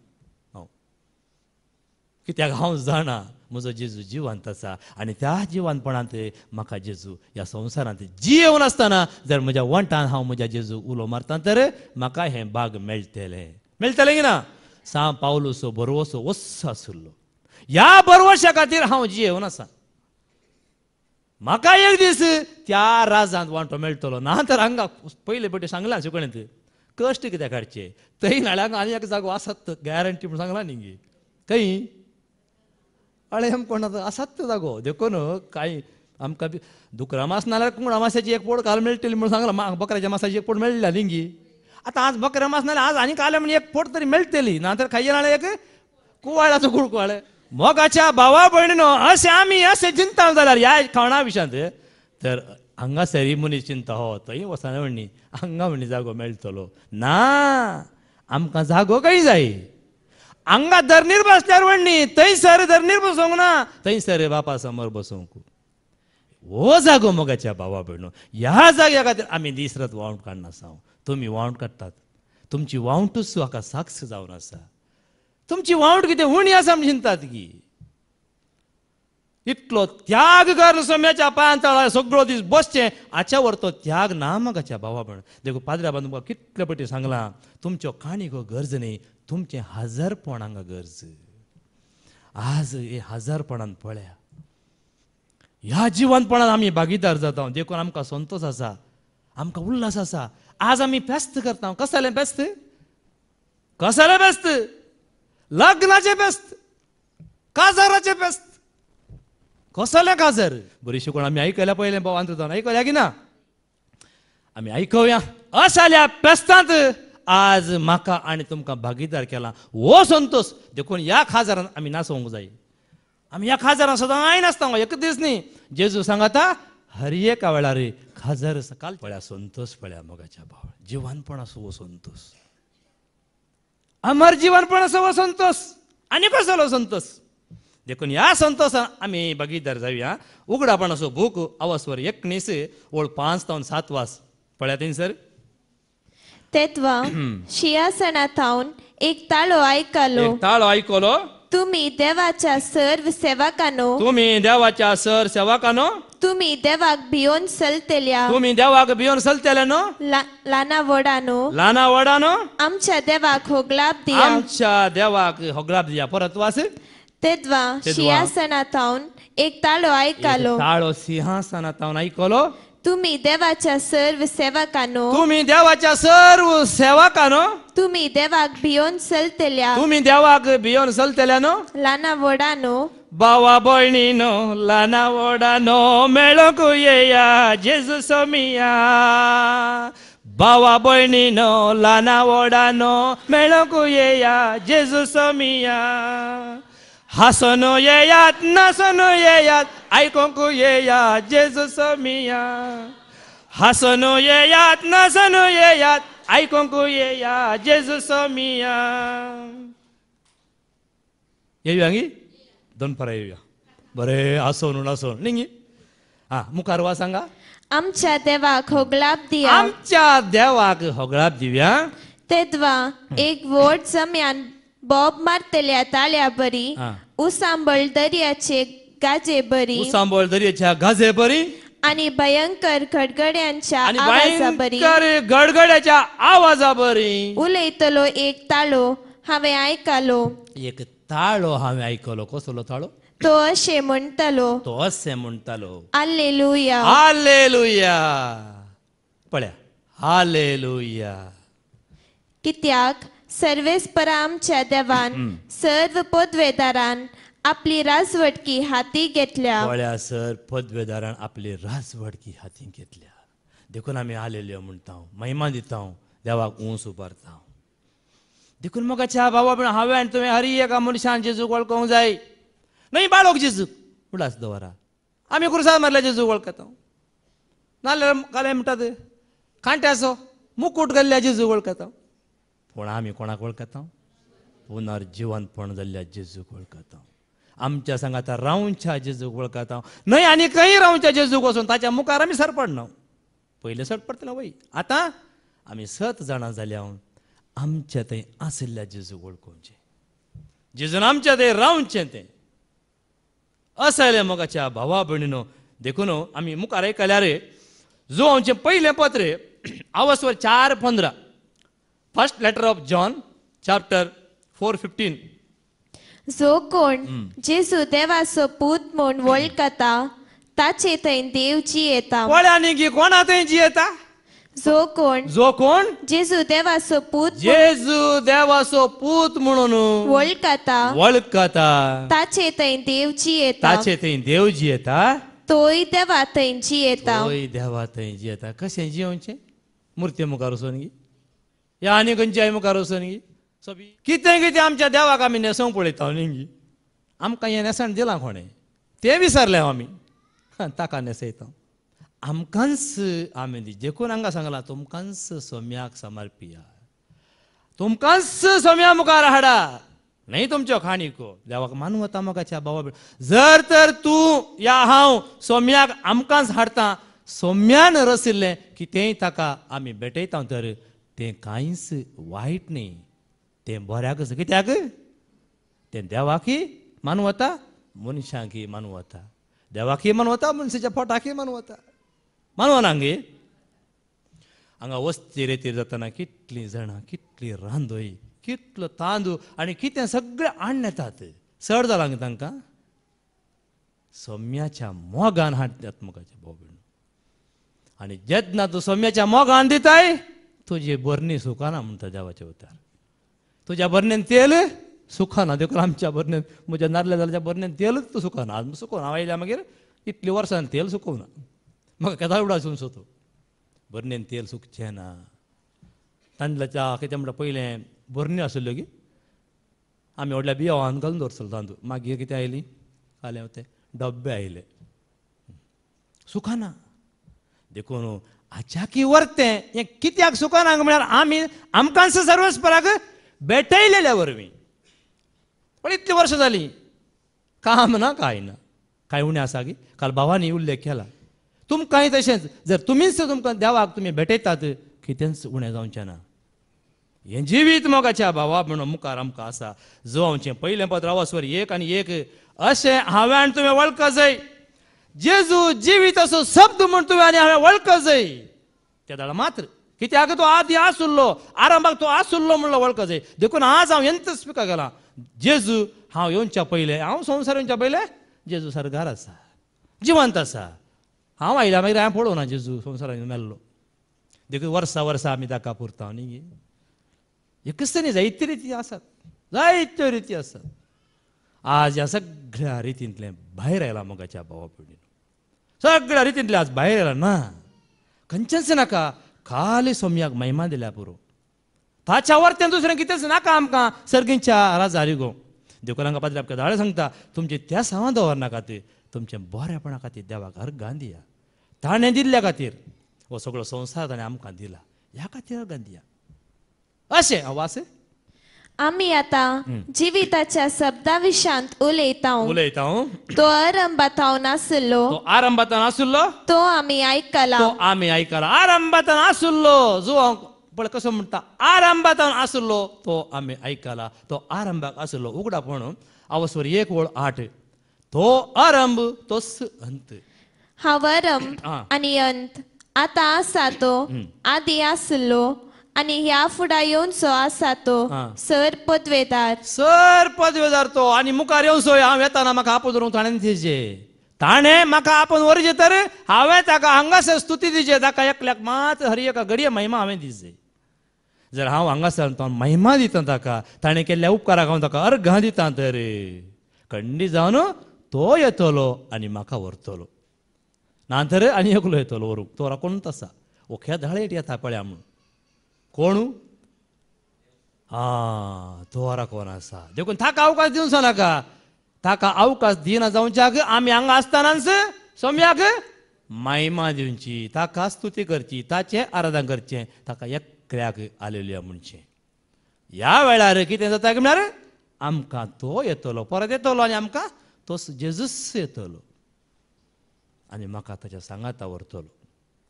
कित्याक हांव जाणा म्हजो जेजू जिवंत आसा आनी त्या जिवंतपणांत म्हाका जेजू ह्या संवसारांत जियेवन आसतना जर म्हज्या वंटान हांव म्हज्या जेजू उलो मारता तर म्हाका हें भाग मेळटलें की ना सांव पावलोसो बरवसो वस्स आसुल्लो ह्या बरवशा खातीर हांव जियेवन आसा म्हाका एक दीस त्या राजांत वांटो मेळटलो ना तर हांगा पयले फावटी सांगलां शिकवणेंत कश्ट कित्याक काडचे थंय नाल्यार आनी एक जागो आसात गॅरंटी म्हूण सांगला न्ही खंय अळेम कोण आसात जागो देखून कांय आमकां दुकरा मास नाल्यार कुंगळा मासाची एक पोड काल मेळटली म्हूण सांगला बकऱ्याच्या मासाची एक पोड मेळ्ळ्या न्ही आतां आज बकऱ्या मास नाल्यार आज आनी काल म्हणजे एक पोड तरी मेळटली ना तर खायचे नाल्यार एक कुवाळाचो कुळकुवाळे मोगाच्या भावा भयणीनो अशें आमी अशें चिंता जाल्यार ह्या खावणा विशयांत तर हांगासरी मनीस चिंता हो थंय वचना म्हणणी हांगा म्हणणी जागो मेळटलो ना आमकां जागो खंय जाय हांगा धरणीर बसल्यार म्हणणी थंयसर धरणीर बसोंक ना थंयसर बापा समोर बसोंक हो जागो मोगाच्या भावा भयणो ह्या जाग्या खातीर आमी दीस रात वावंट काडनासा तुमी वावंट काडटात तुमची वावंटूच हाका साक्ष जावन आसा तुमची वावंट कितें उणी आसा म्हण चिंतात की इतलो त्याग कर सम्याच्या पांयां तळा सगळो दीस बसचें हाच्या वर तो त्याग ना मोगाच्या भावा भयण देखून पाद्र्या बांदून तुमकां कितले फावटी सांगलां तुमच्यो काणीको गरज न्ही तुमचें हजारपण हांगा गरज आज हे हजारपणान पळया ह्या जिवंतपणान आमी भागीदार जाता देखून आमकां संतोश आसा आमकां उल्हास आसा आज आमी फेस्त करता कसलें फेस्त लग्नाचें फेस्त काजाराचें फेस्त कसलें काजर बरी शिकून आमी आयकल्या पयलें भावांत जावन आयकल्या की ना आमी आयकवया अशाल्या फेस्तांत आज म्हाका आनी तुमकां भागीदार केला हो संतोष देखून ह्या खाजारान आमी नाचोवंक जाय आमी ह्या खाजारान सदां नाचता एक दीस न्ही जेजू सांगता हर एका वेळार खाजार सकाळ पळया संतोष पळया मोगाच्या भावा जिवनपण असो हो संतोष अमर जीवनपण असो हो संतोष आनी कसलो संतोष देखून ह्या संतोषान आमी भागीदार जावया उगडापण असो बूक अवस्वर 19 ओळ 5 ते 7 वास पळया थंयसर तेत्वा सिंहासनांत हांव एक ताळो आयकलो तुम्ही देवाच्या सर्व सेवकांनो तुम्ही देवाक भियोन चलतेल्या तुम्ही देवाक भियोन चलतेले न्हू ल्हाना व्हडानो ल्हाना व्हडानो आमच्या देवाक होगलाब दिया आमच्या देवाक होगलाब दिया. परत वाच. तेद्वा सिंहासनात हावन एक ताळो आयकालो. ताळो सिंहासनात हांव आयकलो. तुम्ही देवाच्या सर्व सेवकांनो तुम्ही देवाच्या सर्व सेवकांनो तुम्ही देवाक भियोन चलतेल्या तुम्ही देवाक भियोन चलतेले न्हू ल्हाना व्हडानो भावा भयणीनो ल्हाना व्हडानो मेळोंक येया जेजू सोमिया. भावा भयणीनो ल्हाना व्हडानो मेळोंक येया जेजू सोमिया. हासन येयात नासन येयात आयकोंक येया जेजू सोमिया. हासन येयात नासन येयात आयकोंक येया जेजू सोमिया. येऊया गी दोन परा येऊया बरे हसवून हसवून निंगी. हा मुखार वा सांगा. आमच्या देवाक होगलाब दिया. आमच्या देवाक होगलाब दिव्या. तेद्वा एक व्हड जम्यान बॉब मारतेल्या ताळ्या बरी उसांबळ दर्याचे गाजे बरी उसांबळ दर्याच्या गाजे बरी आणि भयंकर गडगड्यांच्या आणि आवाजा बरी भयंकर गडगड्याच्या आवाजा बरी उलयतलो एक ताळो हांवें आयकालो. एक ताळो हांवें आयकलो. कसलो ताळो तो अशें म्हणटालो. तो अशें म्हणटालो हालेलुया हालेलुया. पळया हालेलुया. कित्याक सर्वेस्परा आमच्या देवान सर्व पदवेदारान आपली राजवटकी हाती घेतल्या. पळया सर पदवेदारान आपली राजवटकी हाती घेतल्या. देखून आमी हालेलुया म्हणटा महिमा दिता देवाक उंच उबारता. देखून मोगाच्या बाबा पण हांवें आनी तुवें हर एका मनशान जेजूक वळखूंक जाय. न्हय बाळोक जेजूक उडास दवरा. आमी कुर्साद मारल्या जेजूक वळखता नाल्यार काले म्हणटात खांट्याचो मुकूट घाल्ल्या जेजूक वळखता. पूण आमी कोणाक वळखता पुनर्जिवंतपण जाल्ल्या जेजूक वळखता. आमच्या सांगाता रावच्या जेजूक वळखता. न्हय आनी खंय रावच्या जेजूक वचून ताच्या मुखार आमी सरपडना. पयलें सरपडटलें वय. आतां आमी 7 जाणां जाल्या आमच्या थंय आशिल्ल्या जेजूक वळखुचें. जेजून आमच्या थंय रावचें तें असलें मोगाच्या भावा भयणीनो. देखून आमी मुखार आयकल्यार जो आमचें पयलें पत्र आवस्वर 4:15 first letter of John chapter 4:15. जो कोण जेजू देवाचो पूत म्हूण वळखता ताचे थंय देव जियेता. पळ्यांनी की कोणा थंय जियेता. जो कोण जेजू देवाचो पूत जेजू देवाचो पूत म्हणून वळखता ताचे थंय देव जियेता. ताचे थंय देव जियेता. तोय देवा थंय जियेता. तोय देवा थंय जियेता. कशें जियोवचें. मुर्ते मुखार वचून गी या आनी खंयच्याय मुखार वचून गी कितें कितें आमच्या देवाक आमी न्हेसोवंक पळयता न्ही गी. आमकां हें नेसण दिलां कोणें तें विसरले आमी ताका न्हेसयता. आमकांच आमी देखून हांगा सांगलां तुमकांच सोम्याक समर्पिया. तुमकांच सोम्या मुखार हाडा न्हय तुमच्यो खाणीको. देवाक मानूं वता मोगाच्या भावा. जर तर तूं या हांव सोम्याक आमकांच हाडटा सोम्यान रसिल्लें कितेंय ताका आमी भेटयता तर तें कांयच वायट न्ही. तें बऱ्याक कित्याक तें देवाकय मानूं वता मनशांकय मानूं वता. देवाकय मानूं वता मनशाच्या पोटाकय मानूं वता. मानवना गे. हांगा वस्ती रेतीर जातना कितलीं जाणां कितली रांदोय कितलो तांदूळ आनी कितें सगळें हाडून येतात. चड जालां गे तांकां सोम्याच्या मोगान हाडटात मोगाच्या भाव भयण. आनी जेन्ना तूं सोम्याच्या मोगान दिताय तुजी बरणी सुखाना म्हणटा देवाचे उतार. तुज्या बरणेन तेल सुखाना. देखून आमच्या बरणेन म्हज्या नारल्या जाल्याच्या बरणेन तेलच तूं सुखाना. आज सुकोवना आयल्या मागीर इतलीं वर्सां तेल सुकोवना. म्हाका केदां उडासून सोतो बरणेन तेल सुकचें ना. तांदळाच्या कितें म्हणटा पयलें बरणी आशिल्ल्यो गी आमी व्हडल्या बियांवान घालून दवरतलो तांदूळ. मागीर कितें आयली काले ते डब्बे आयले सुखाना. देखून हाच्याकी व्हरतें हें कित्याक सुखाना म्हळ्यार आमी आमकांच सर्वस्पराक भेटयलेल्या वरवीं. पण इतलीं वर्सां जालीं काम ना कांय ना. कांय उणें आसा गी. काल भावानी उल्लेख केला. तुमकांय तशेंच जर तुमीच तुमकां देवाक तुमी भेटयतात कितेंच उणें जावचें ना. हें जिवीत मोगाच्या भावा म्हणून मुखार आमकां आसा. जो आमचें पयलें पत्र आवस्वर 1 आनी 1 अशें हांवें आनी तुवें वळख जाय. जेजू जिवीत असो शब्द म्हण तुवें आनी हांवें वळखजय त्या दाळा मात्र कित्याक तो आदी आसुल्लो आरंभाक तो आसुल्लो म्हणलो वळखजय देखून आज हांव एंत स्पिका गेला जेजू हांव येवच्या पयले हांव संवसार येवच्या पयले जेजू सरगार आसा जिवंत आसा हांव आयल्या मागीर हांवें पळोवना जेजू संवसारान मेल्लो देखून वर्सां आमी ताका पुरता न्ही एकच न्ही जायत्यो रिती आसात जायत्यो रिती आसात आज ह्या सगळ्या रितींतले भायर आयला मोगाच्या भावा पिडीन सगळ्या रितींतले आज भायर आयला ना खंयचेच नाका खाली सोम्याक महिमा दिल्या पुरो ताच्या वरतें दुसरें कितेंच नाका आमकां सर्गीच्या राजारी गो देखून हांगा पाद्री आमकां धाडे सांगता तुमचे त्या सावां दवरनाका ते तुमचे बरेपणा खातीर देवाक अर्गां दिया ताणें दिल्ल्या खातीर हो सगळो संवसार ताणें आमकां दिला ह्या खातीर अर्गां दिया अशें वास आमी आतां जिविताच्या शब्दा विशांत उलयता तो आरंभातावन आसलो तो आरंभातान आसुल्लो तो आमी आयकला आरंभातान आसुल्लो जो पळय कसो म्हणटा आरंभातान आसुल्लो तो आमी आयकला तो आरंभाक आसुल्लो उगडापण अवस्वर 1:8 तो आरंभ तोच अंत हांव आरंभ आनी अंत आतां आसा तो आदी आसलो आनी ह्या फुडां येवचो आसा तो सर पदवेदार तो आनी मुखार येवचो हांव येताना म्हाका आपोवन धरून ताणें दिजे ताणें म्हाका आपोवन व्हरचें तर हांवें ताका हांगासर स्तुती दिजे ताका एकल्याक मात हर एका घडये महिमा हांवें दिजे जर हांव हांगासर तो महिमा दिता ताका ताणें केल्ल्या उपकाराक हांव ताका अर्घां दिता तर खंडी जावन तो येतलो आनी म्हाका व्हरतलो नातर आनी एकलो येतलो व्हरूंक तो राखून तसा ओख्या धाळेट येता पळया म्हणून कोण तोरा कोण आसा देखून ताका अवकाश दिवचो नाका ताका अवकाश दिना जावच्याक आमी हांगा आसतनाच सोम्याक महिमा दिवची ताका स्तुती करची ताचें आराधन करचें ताका एकल्याक आलेल्या म्हणचें ह्या वेळार कितें जाता म्हळ्यार आमकां तो येतलो परत येतलो आनी आमकां तो जेजूस येतलो आनी म्हाका ताच्या सांगाता व्हरतलो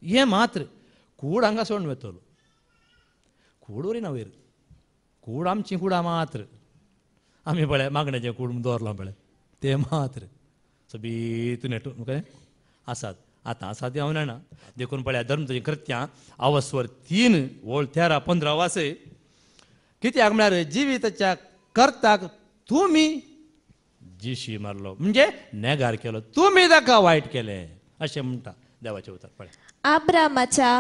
हें मात्र कूड हांगा सोडून वतलो कूड उरिना वयर कूड आमची कुडां मात्र आमी पळय मागण्याचें कूड दवरलां पळय ते मात्र सोबीत नेटून कळ्ळें आसात आतां आसात हांव जाणा देखून पळया धर्म कृत्यां अवस्वर 3:13-15 वाचय कित्याक म्हळ्यार जिविताच्या कर्ताक तुमी जिशी मारलो म्हणजे नेगार केलो तुमी ताका वायट केलें अशें म्हणटा देवाचें उतर पळय अब्रामाच्या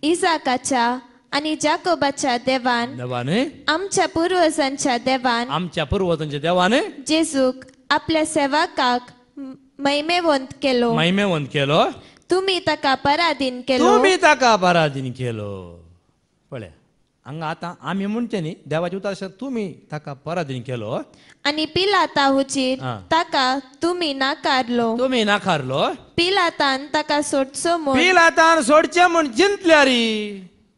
इसाकाच्या आनी जाकोबाच्या देवान आमच्या पुर्वजांच्या देवान जेजूक आपल्या सेवकाक महिमेवंत केलो तुमी ताका पराधीन केलो पळय हांगा आतां आमी म्हणचे न्ही देवाचे उतर तुमी ताका पराधीन केलो आनी पिलाता हुजीर ताका तुमी नाकारलो पिलातान ताका सोडचें म्हूण चिंतल्यार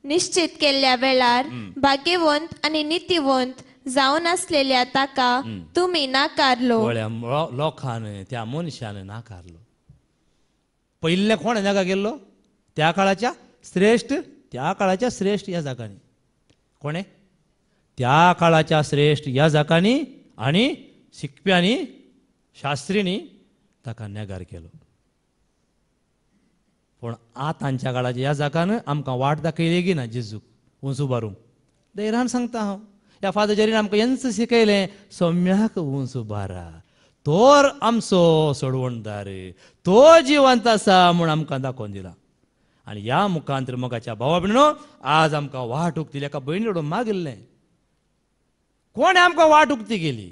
निश्चित केल्ल्या वेळार भाग्यवंत आनी नितीवंत जावन आसलेल्या ताका तुमी नाकारलो लोकान त्या मनशान नाकारलो पयले कोण जागा गेल्लो त्या काळाच्या श्रेष्ठ ह्या जागांनी कोणे त्या काळाच्या श्रेष्ठ ह्या जागांनी आनी शिकप्यांनी शास्त्रींनी ताका नेगार केलो पूण आतांच्या काळाच्या ह्या जागान आमकां वाट दाखयली गी ना जेजूक उंच उबारूंक धैर्यान सांगता हांव ह्या फादर जेरीन आमकां हेंच शिकयलें सोम्याक उंच उबारा तोर आमचो सोडवणदार तो जिवंत आसा म्हूण आमकां दाखोवन दिला आनी ह्या मुखांतर मोगाच्या भावा भयणीनो आज आमकां वाट उक्ती एका भयणी कडेन मागिल्लें कोणें आमकां वाट उक्ती गेली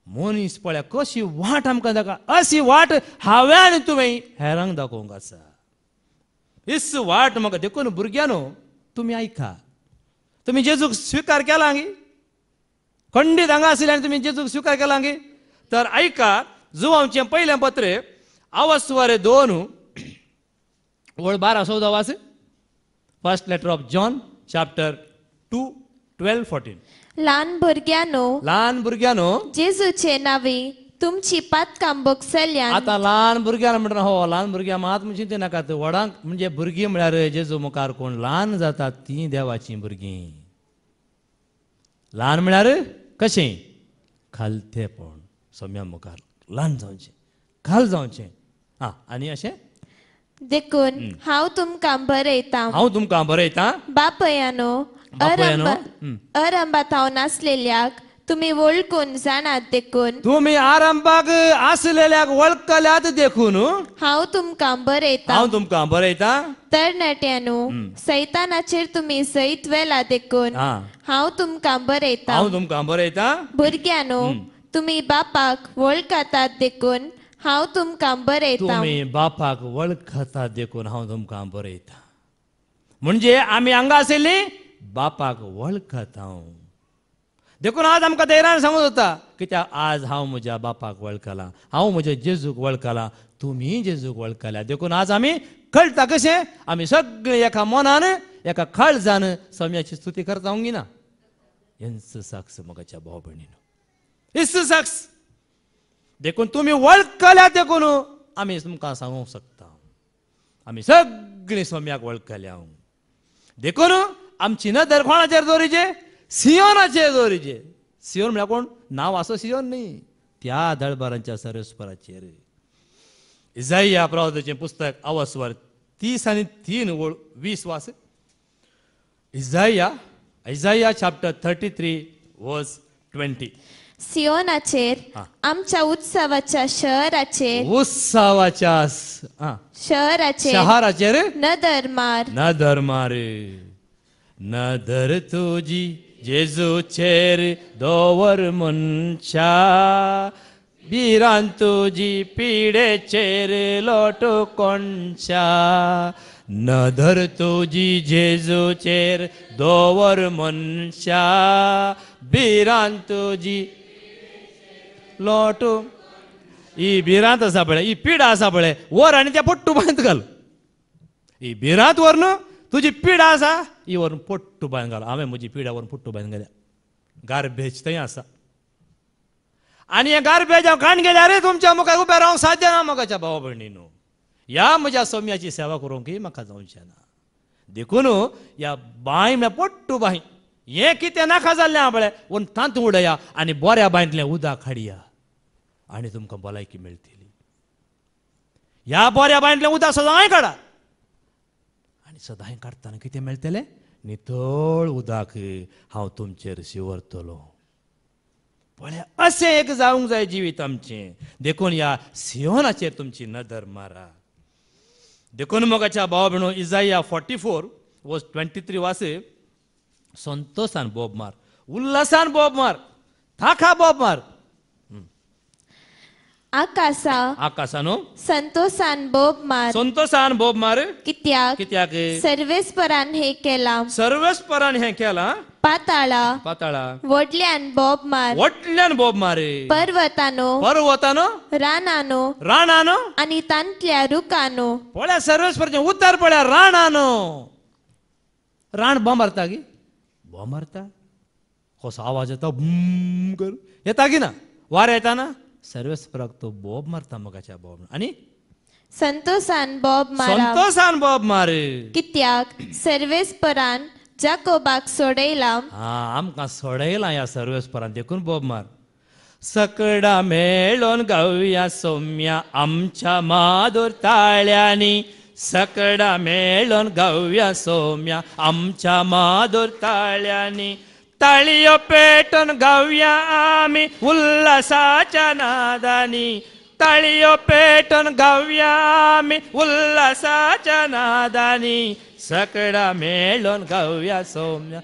मनीस पळया कशी वाट आमकां दाखय अशी वाट हांवें आनी तुवें हेरांक दाखोवंक आसा इस वाट म्हाका देखून भुरग्यानो तुमी आयका तुमी जेजूक स्विकार केला गी खंडीत हांगा आसले आनी तुमी जेजूक स्विकार केला गी तर आयका जुवांचें पयलें पत्र अवस्वर 2:12-14 वाच first letter of John chapter 2:12-14 ल्हान भुरग्यानो जेजूचे नांवी तुमची पातकां बोगसल्यान आतां ल्हान भुरग्यां म्हणटा हो ल्हान भुरग्यां मात म्हणजे ते नाका वडांक म्हणजे भुरगीं म्हळ्यार जेजू मुखार कोण ल्हान जातात ती देवाचीं भुरगीं ल्हान म्हळ्यार कशें खालतेपण सोम्या मुखार ल्हान जावचें खाल जावचें आं आनी अशें देखून हांव तुमकां बरयतां हांव तुमकां बरयतां बापयानो बापयानो, अरंबात हांव नासलेल्याक तुमी वळखून जाणात देखून तुमी आरंभाक आसलेल्याक वळखल्यात देखून हांव तुमकां बरयतां हांव तुमकां बरयतां तरणाट्यानो सैतानाचेर तुमी सैत वेला देखून आं हांव तुमकां बरयतां हांव तुमकां बरयतां भुरग्यानो तुमी बापाक वळखतात देखून हांव तुमकां बरयतां तुमी बापाक वळखतात देखून हांव तुमकां बरयतां म्हणजे आमी हांगा आशिल्ली बापाक वळखत हांव देखून आज आमकां धैर्यान सांगूंक जाता कित्याक आज हांव म्हज्या बापाक वळखलां हांव म्हज्या जेजूक वळखलां तुमी जेजूक वळखल्या देखून आज आमी कळटा कशें आमी सगळे एका मनान एका काळजान सम्याची स्तुती करता उंगिना हेंच साक्ष मोगाच्या भाव भयणीनो हिच साक्ष देखून तुमी वळखल्या देखून आमी तुमकां सांगूंक शकता आमी सगळीं सोम्याक वळखल्या देखून आमची नदर कोणाचेर दवरिचे सियोनाचेर दवरिचे सियोन म्हळ्यार कोण नांव असो सियोन न्ही त्या दळबारांच्या सरस्वराचेर इजाइया प्रवादीचें पुस्तक अवस्वर 30:3-20 वास इजाइया चॅप्टर 33 वर्स 20 सियोनाचेर आमच्या उत्सवाच्या शहराचेर उत्सवाच्या शहराचेर नदर मार नदर मार नदर तुजी जेजूचेर दवर मनशा बिरान तुजी पिडेचेर लोटू कोणशा नदर तुजी जेजूचेर दवर मनशा बिरान तुजी लोटू ही भिरांत आसा पळय ही पीड आसा पळय वर आनी त्या पोट्टू बांद घाल ही भिरांत वर न्हू तुजी पीड आसा ही व्हरून पोट्टू बांद घाल हांवें म्हजी पिडा व्हरून पोट्टू बांद घाल्या गार्बेज थंय आसा आनी हे गार्बेज हांव खाण गेल्यार तुमच्या मुखार उबें रावंक साध्य ना मोगाच्या भावा भयणीनो ह्या म्हज्या सोम्याची सेवा करूंकय म्हाका जावचें ना देखून ह्या बांय म्हळ्यार पोट्टू बांय हें कितें नाका जाल्लें आहा पळय व्हरून तांतूं उडया आनी बऱ्या बांयतलें उदक हाडया आनी तुमकां भलायकी मेळटली ह्या बऱ्या बांयतलें उदक सदांय काडा आनी सदांय काडटना कितें मेळटलें नितळ उदक हांव तुमचेर शिंवरतलो पळय अशें एक जावंक जाय जिवीत आमचें देखून ह्या सियोनाचेर तुमची नदर मारा देखून मोगाच्या भावा भयणो इजाइया 44 वर्स 23 वास संतोषान बोब मार उल्हासान बोब मार थाका बोब मार आकाशान संतोषान बोब मार संतोषान बोब मार कित्याक सर्वेस्परान हें केलां पाताळा व्हडल्यान बोब मार पर्वतानो रानानो आनी तांतल्या रुखानो पळय सर्वेस्पराचें उतर पळय रानानो रान बोंब मारता गी बोंब मारता कसो आवाज येता बूम कर येता की ना वार येता ना सर्वेस्पराक तो बोब मारता मोगाच्या बोब आनी संतोषान बोब मार कित्याक सर्वेस्परान जाकोबाक सोडयलां आमकां सोडयलां ह्या सर्वेस्परान देखून बोब मार सकडा मेळोन गावया सोम्या आमच्या मादोर ताळ्यांनी सकडा मेळोन गावया सोम्या आमच्या मादोर ताळ्यांनी ताळयो पेटोन गावया आमी उल्हासाच्या नादानी ताळयो पेटोन गावया आमी उल्हासाच्या नादानी सकडा मेळोन गावया सोम्या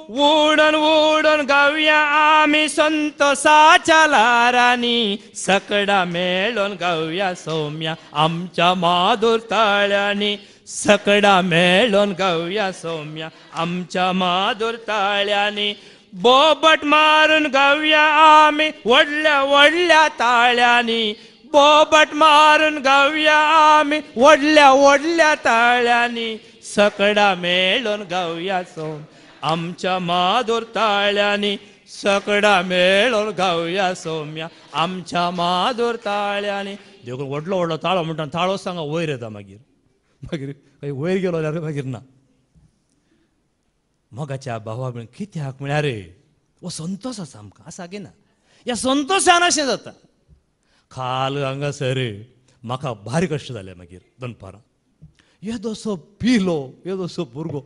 वूडन गावया आमी संतोषाच्या लारांनी सकडा मेळोन गावया सोम्या आमच्या मादोर ताळ्यांनी सकडा मेळोन गावया सोम्या आमच्या मादोर ताळ्यांनी बोबट मारून गावया आमी व्हडल्या ताळ्यांनी बोबट मारून गावया आमी व्हडल्या ताळ्यांनी सकडा मेळोन गावया सोम्या आमच्या मादोर ताळ्यांनी सकडा मेळोन गावया सोम्या आमच्या मादोर ताळ्यांनी देखून व्हडलो ताळो म्हणटा ताळो सांगा वयर येता मागीर वयर गेलो जाल्यार मागीर ना मोगाच्या भावा भयण कित्याक म्हळ्यार हो संतोश आसा आमकां आसा गे ना या संतोशान अशें जाता खाल हांगासर म्हाका भारी कश्ट जाले मागीर दनपारां येदोसो पिलो येदोसो भुरगो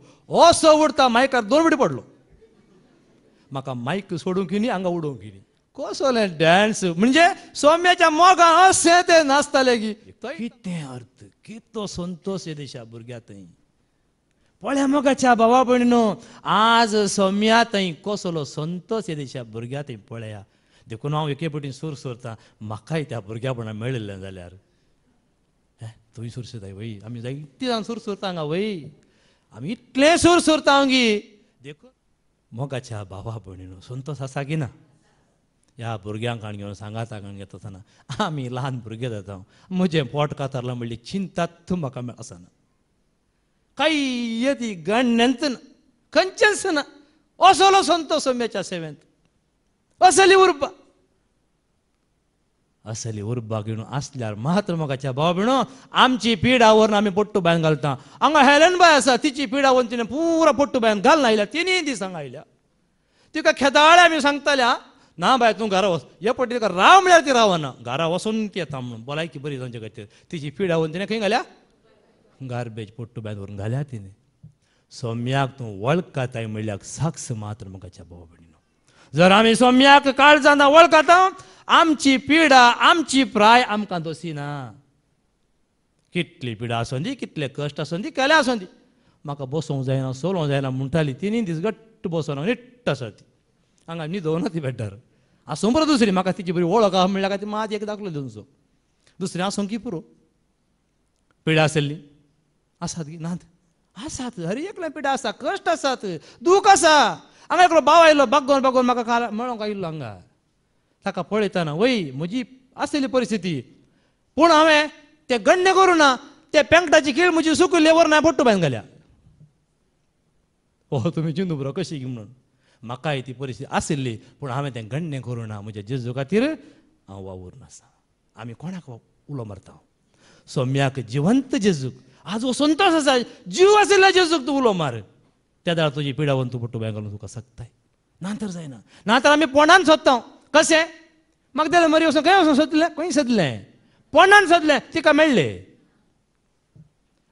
असो उडता मायकार 2 मिनटां पडलो म्हाका मायक सोडूंक नी हांगा उडोवंक नी कसोले डॅन्स म्हणजे सौम्याच्या मोगान अशें ते नाचताले की कितें अर्थ कितो संतोश हे देशा भुरग्या थंय पळया मोगाच्या भावा भयणीनो आज सौम्या थंय कसलो संतोष हे देशा भुरग्या थंय पळया देखून हांव एके पटीन सूर सोरता म्हाकाय त्या भुरग्यापणां मेळिल्लें जाल्यार थंय सूर सोरताय वय आमी जायती जाण सूर सोरता हांगा वय आमी इतले सूर सोरता हांगी देखून मोगाच्या भावा भयणीनो संतोष आसा की ना ह्या भुरग्यांक घेवन सांगाता घेता आसतना आमी ल्हान भुरगे जाता म्हजें पोट कातरलां म्हणली चिंतात म्हाका आसना काही येदी गण्यंत ना खंयचेंच ना असलो संतोष सौम्याच्या सेवेंत असली उर्बा घेवन आसल्यार मात्र मोगाच्या भावा भयणो आमची पिडा व्हरून आमी पोट्टू बायन घालता हांगा हेलन बाय आसा तिची पिडा व्हरून तिणें पुरा पोट्टू बायन घालून आयल्या 3 दीस हांगा आयल्या तिका खेदाळे आमी सांगताल्या ना बाय तूं घरा वच हे पट्टी तिका राव म्हळ्यार ती रावना घरा वचून ती येता म्हणून भलायकी बरी जावचे खातीर तिची पिडा व्हरून तिणें खंय घाल्या गार्बेज पोट्टू बायन व्हरून घाल्या तिणें सौम्याक तूं वळखताय म्हणल्यार साक्ष मात्र मोगाच्या भावा भयणीनो जर आमी सौम्याक काळजांना वळखता आमची पिडा आमची प्राय आमकां दोसिना कितली पिडा आसूं दी कितले कश्ट आसूं दी केले आसूं दी म्हाका बसोवंक जायना सोलोवंक जायना म्हणटाली 3 दीस घट्ट बसोन निट्ट आसा ती हांगा न्हिदोना ती बेड्डार आसूं बरो दुसरी म्हाका तिची बरी वळख आहा म्हणल्यार ती मात एक दाखलो दिवचो दुसरी आसूं की पुरो पिडा आसली आसात की नात आसात हर एकल्या पिडा आसा कश्ट आसात दूख आसा हांगा एकलो भाव आयलो बागोवन बागोवन म्हाका मेळोंक आयिल्लो हांगा ताका पळयतना वय म्हजी आसलेली परिस्थिती पूण हांवें तें गण्य करूं ना ते पेंकटाची खीळ म्हजी सुकयली व्हरून हांवें पोट्टू बायन घाल्या हो तुमी चिंतू बरो कशी की म्हणून म्हाकाय ती परिस्थिती आशिल्ली पूण हांवें तें गण्य करूं ना म्हज्या जेजू खातीर हांव वावूरून आसा आमी कोणाक उलो मारता सौम्याक जिवंत जेजूक आज हो संतोश आसा जीव आशिल्ल्या जेजूक तूं उलो मार त्या दाळ तुजी पिडा व्हरून तूं पोट्टू बायन घालून तुका सकताय नातर जायना नातर आमी पोंडान सोदता कशें म्हाका जाल्यार मरी वचून खंय वचून सोदलें खंय सोदलें पोंडान सोदलें तिका मेळ्ळें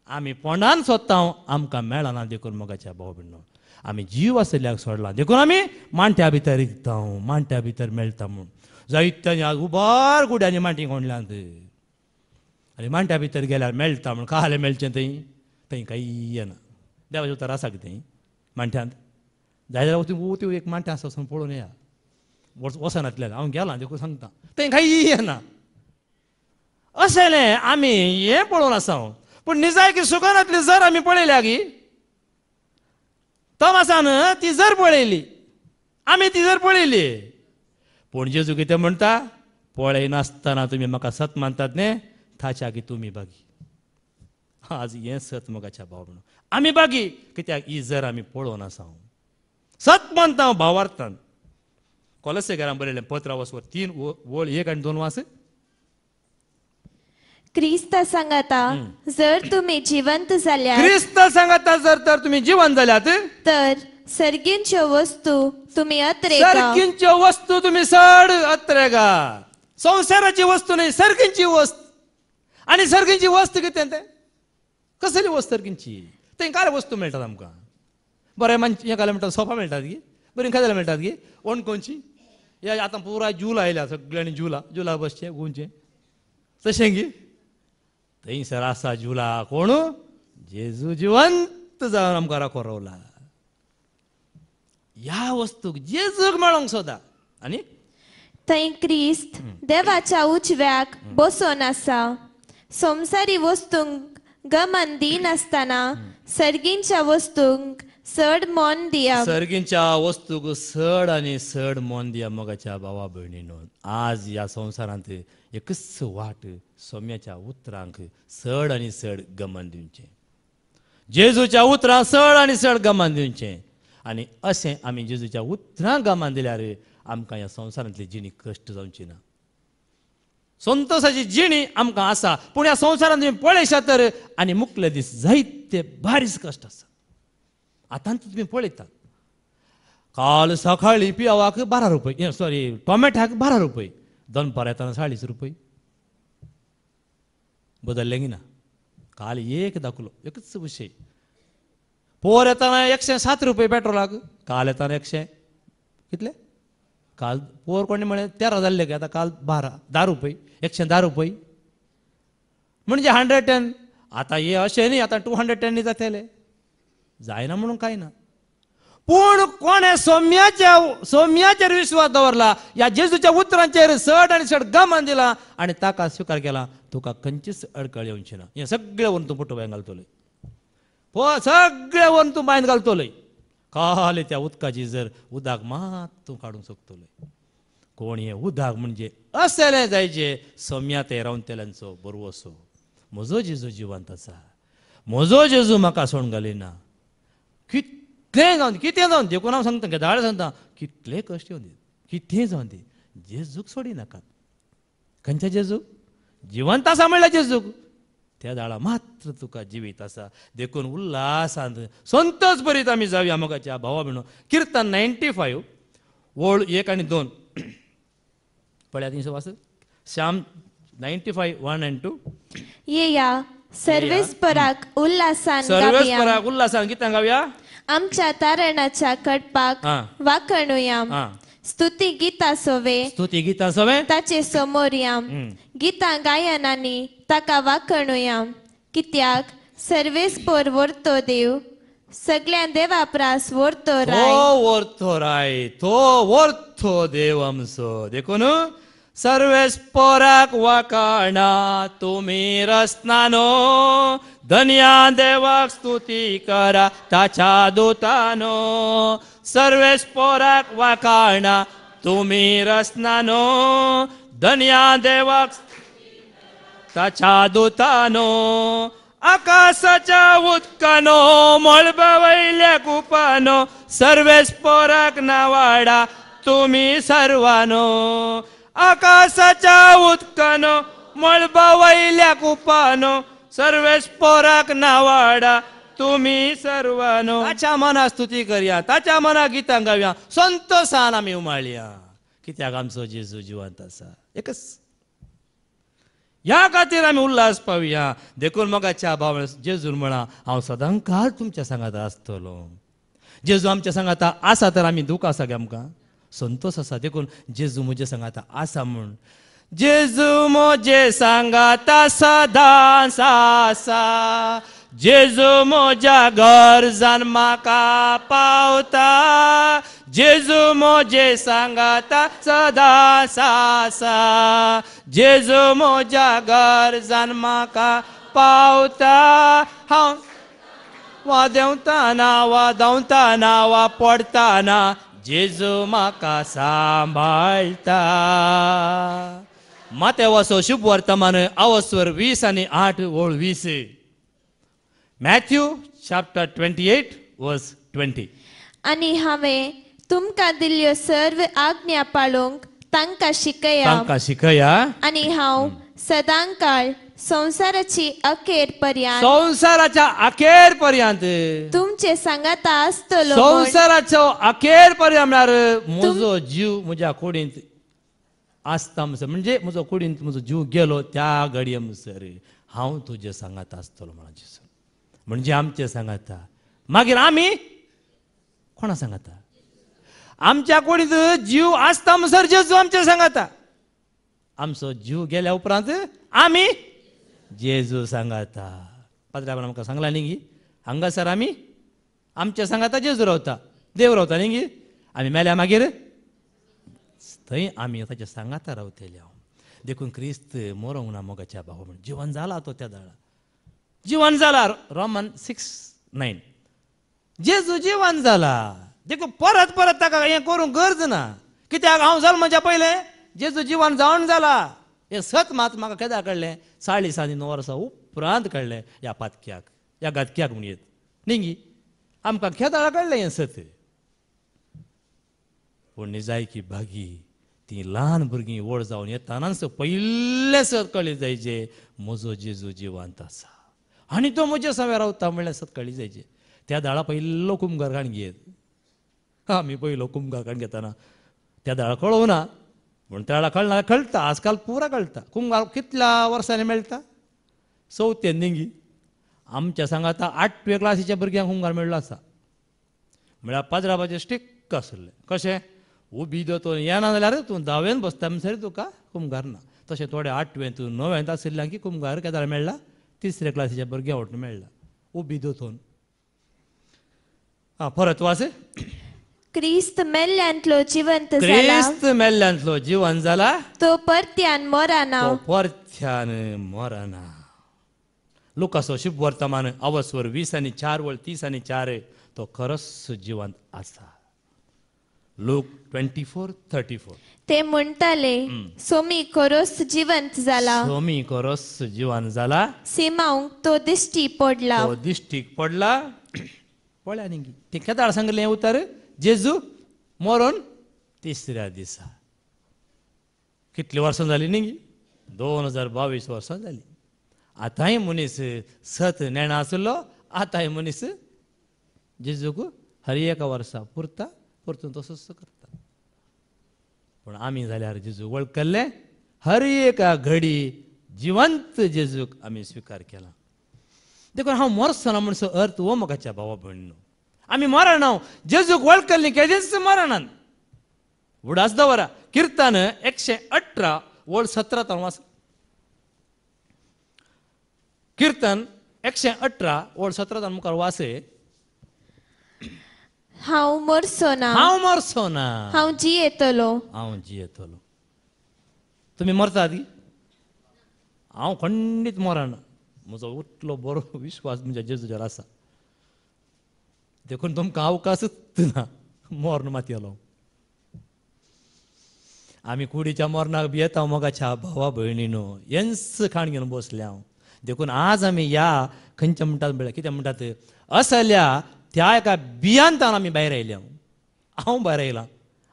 आमी पोंडान सोदता आमकां मेळना देखून मोगाच्या भाव भयणो आमी जीव आसल्याक सोडला देखून आमी मांट्या भितर रिगता मांट्या भितर मेळटा म्हूण जायत्यांनी आज उबार गुड्यांनी मांटी कोंडल्यांत आनी मांट्या भितर गेल्यार मेळटा म्हूण काले मेळचें थंय थंय कांय येना देवाचें उतर आसा कितें मांट्यांत जाय जाल्यार वचून एक मांट्या आसा वचून पळोवन येया वचनातल्यान हांव गेलां देखून सांगता थंय कांय येना अशें आमी हें पळोवन आसा पूण निजायकी सुकनांतली जर आमी पळयल्या की तमासान ती जर पळयली आमी ती जर पळयली पूण जेजू कितें म्हणटा पळयनासतना तुमी म्हाका सत मानतात न्ही थाच्या की तुमी बागी आज हें सत मोगाच्या भाव म्हणून आमी बागी कित्याक ही जर आमी पळोवन आसा सत मानता हांव भावार्थान कोलसेकारांक बरयलें 15 वचवर 3 वळ 1 आनी 2 वास क्रिस्त सांगता जर तुम्ही जिवंत जाल्यार क्रिस्त सांगता जर तर तुमी जिवंत जाल्यात तर सर्गींच्यो वस्तू तुम्ही अत्रेगा सर्गींच्यो वस्तू तुमी सड अत्रेगा संसाराची वस्तू न्ही सर्गींची वस्त आनी सर्गींची वस्त कितें तें कसली वस्त सर्गींची थंय काय वस्तू मेळटात आमकां बरें हें काले म्हणटात सोफा मेळटात गी बरीं खाजेलां मेळटात गी ओणकोणची हे आतां पुराय जूल आयल्या सगळ्यांनी जुला बसचें गुंचें तशें गी थंयसर आसा जुला कोण जेजू जिवंत जावन आमकां राखो रावला ह्या वस्तूक जेजूक मेळोंक सोदा आनी थंय क्रिस्त देवाच्या उजव्याक बसोन आसा संवसारी वस्तूंक गमन दिनासतना सर्गींच्या वस्तूंक चड मोन दिया सर्गींच्या वस्तूक चड आनी चड मोन दिया मोगाच्या भावा भयणीनो आज ह्या संवसारांत एकच वाट सौम्याच्या उतरांक चड आनी चड गमन दिवचें जेजूच्या उतरांक चड आनी चड गमन दिवचें आनी अशें आमी जेजूच्या उतरांक गमन दिल्यार आमकां ह्या संवसारांतली जिणी कश्ट जावची ना संतोशाची जिणी आमकां आसा पूण ह्या संवसारांत तुमी पळयशात तर आनी मुखले दीस जायते बारीच कश्ट आसा आतां तुमी पळयतात काल सकाळी पियावाक 12 रुपये सॉरी टोमॅटाक 12 रुपये दनपार येताना 40 रुपये बदलले की ना काल एक दाखलो एकच विषय पोर येताना 107 रुपये पेट्रोलाक काल येताना 100 कितले काल पोर कोणी म्हणे 13 जाल्ले की आता काल 10 रुपये 110 रुपये म्हणजे 110 आता हे असे नाही आता 210 जातले जायना म्हणून काही ना पूण कोणे सौम्याचेर विश्वास दवरला या जेजूच्या उतरांचेर सड आणि सड गमान दिला आणि ताका स्वीकार केला तुका खंयचीच अडकळ येवची ना हे सगळे वरून तू पुट्टो बायन घालतोले सगळे वरून तू बायन घालतोले काल त्या उदकाची जर उदक मात तू काढूंक शकतोले कोण हे उदक म्हणजे असले जायचे सौम्या ते रावन तेल्यांचो बरो असो म्हजो जेजू जिवंत आसा म्हजो जेजू म्हाका सोडून घालिना कितलें जावन कितें जावन देखून हांव सांगता दाळ सांगता कितले कश्ट येवन दी कितें जावन दी जेजूक सोडी नाकात खंयच्या जेजूक जिवंत आसा म्हणल्यार जेजूक त्या दाळा मात्र तुका जिवीत आसा देखून उल्हासांत संतोष भरीत आमी जावया मोगाच्या भावा भयणो किर्तन 95 ओळ 1 आणि 2 पळयात दिसो वास श्याम 95 1 and 2 येया सर्वेस्पराक उल्हासान सर्वेस्पराक गावया उल्हासान कितें गावया आमच्या तारणाच्या कडपाक वाखणुया स्तुती गितां सोवे स्तुती गितां सवे ताचे समोर या गितां गायनांनी ताका वाखणुया कित्याक सर्वेस्पर वर्तो देव सगळ्या देवा प्रास वर्तो राय वर्तो राय तो वर्तो देव आमचो देखून सर्वेस्पराक वाकाणा तुमी रसनानो धन्या देवाक स्तुती करा ताच्या दोतानो सर्वेस्पराक वाकाणा तुमी रसनानो धन्या देवाक ताच्या दोतानो आकाशाच्या उदकानो मळबा वयल्या कुपानो सर्वेस्पराक नावाडा तुमी सर्वानो आकाशाच्या उदकानो मळबा वयल्या कुपानो सर्वेस्पराक नावाडा तुम्ही सर्वानो ताच्या मना स्तुती करया ताच्या मना गितां गावया संतोषान आमी उमाळया कित्याक आमचो जेजू जिवंत आसा एकच ह्या खातीर आमी उल्हास पावया देखून मोगाच्या भाव जेजून म्हणा हांव सदां काळ तुमच्या सांगात आसतलो जेजू आमच्या सांगात आसा तर आमी दूख आसा गे आमकां संतोष आसा देखून जेजू म्हजे सांगात आसा म्हूण जेजू म्हजे सांगात सदां आसा जेजू म्हज्या गरजान म्हाका पावता जेजू म्हजे सांगात सदां आसा जेजू म्हज्या गरजान म्हाका पावता हांव वा देंवताना वा पडताना जेजू म्हाका सांबाळटा माते वसो शुभ वर्तमान अवस्वर 20 आणि 8 ओळ 20 मॅथ्यू चॅप्टर 28 वर्स 20 आणि हांवें तुमकां दिल्ल्यो सर्व आज्ञा पाळूंक तांकां शिकया आणि हांव सदां काळ संसाराची अखेर पर्यंत तुमचे सांगात आसतलो संसाराचो अखेर पर्यंत म्हळ्यार म्हजो जीव म्हज्या कुडींत आसता म्हणजे म्हजो कुडींत म्हजो जीव गेलो त्या घडये म्हणसर हांव तुजे सांगात आसतलो म्हणा जेजू म्हणजे आमचे सांगाता मागीर आमी कोणा सांगाता आमच्या कुडींत जीव आसता म्हणसर जेजू आमचे सांगाता आमचो जीव गेल्या उपरांत आमी जेजू सांगाता पात्रांक आमकां सांगला न्ही गी हांगासर आमी आमच्या सांगाता जेजू रावता देव रावता न्ही गी आमी मेल्या मागीर थंय आमी ताच्या सांगाता रावतले हांव देखून क्रिस्त मरोंक ना मोगाच्या भावा म्हण जिवन जाला तो त्या दाळा जिवन जाला रोमन 6:9 जेजू जिवन जाला देखून परत परत ताका हें करूंक गरज ना कित्याक हांव जल्माच्या पयलें जेजू जिवन जावन जाला हे सत मात म्हाका केदां कळ्ळें 40-9 वर्सां उपरांत कळ्ळें ह्या पातक्याक ह्या गातक्याक म्हणयत न्ही गी आमकां केदां कळ्ळें हें सत पूण जाय की भागी ती ल्हान भुरगीं व्हड जावन येतानाच पयलें सत कळ्ळें जायचें म्हजो जेजू जिवंत आसा आनी तो म्हजे सवे रावता म्हणल्यार सत कळ्ळें जायचें त्या दाळा पयलो कुंभार घाण घेत आम्ही पयलो कुमगार काण घेताना त्या दाळा कळोवं ना पूण त्या वेळा कळटा आजकाल पुरा कळटा कुमगार कितल्या वर्सांनी मेळटा 4थ्या देंगी आमच्या सांगात 8वे क्लासीच्या भुरग्यांक कुमगार मेळ्ळो आसा म्हळ्यार पाजराबाचें स्ट्रिक्ट आसलें कशें उबी दोतोन येना जाल्यार तूं 10वेन बसता म्हणसर तुका कुमगार ना तशें थोडे 8वेंत 9वेंत आशिल्ल्यांक कुमगार केदार मेळ्ळा 3ऱ्या क्लासीच्या भुरग्यां वटून मेळ्ळा उबी दोतोन परत वाच क्रिस्त मेल्ल्यांतलो जिवंत जाला क्रिस्त मेल्ल्यांतलो जिवन जाला तो परत्यान मराना तो परथ्यान मरना लुकासो शुभ वर्तमान अवस्वर 20 आनी 4 वळ 30 आनी 4 तो खरोच जिवंत आसा लूक 24:34 ते म्हणटाले सोमी खरोच जिवंत जाला सोमी खरोच जिवन जाला सिमांक तो दिश्टी पडला तो दिश्टीक पडला पळया न्ही ते केदार सांगलें उतर जेजू मरून 3ऱ्या दिसा कितली वर्सां जाली न्ही 2022 वर्सां जाली आतांय मनीस सत नेणा आसलो आतांय मनीस जेजूक हर एका वर्सा परतून तसोच करता पूण आमी जाल्यार जेजू वळखले हर एका घडी जिवंत जेजूक आमी स्विकार केला देखून हांव मरसना म्हणसो अर्थ हो मोगाच्या भावा भयणीनो आमी मरना जेजूक वळखली केदींच मरणान उडास दवरा किर्तन 118 वळ 17 वाच किर्तन 118 वळ 17 मुखार वाचे हांव मरसोना हांव मरसोना हांव जियेतलो हांव जियेतलो तुमी मरतात की हांव खंडीत मरना म्हजो उठलो बरो विश्वास म्हणजे जेजूचेर आसा देखून तुमकां अवकाशच ना मरण मातयेलो आमी कुडीच्या मरणाक भियेता मोगाच्या भावा भयणीनो हेंच खाण घेवन बसले हांव देखून आज आमी या खंयच्या म्हणटात म्हळ्यार कितें म्हणटात असल्या त्या एका बियांतान आमी भायर आयल्या हांव भायर आयलां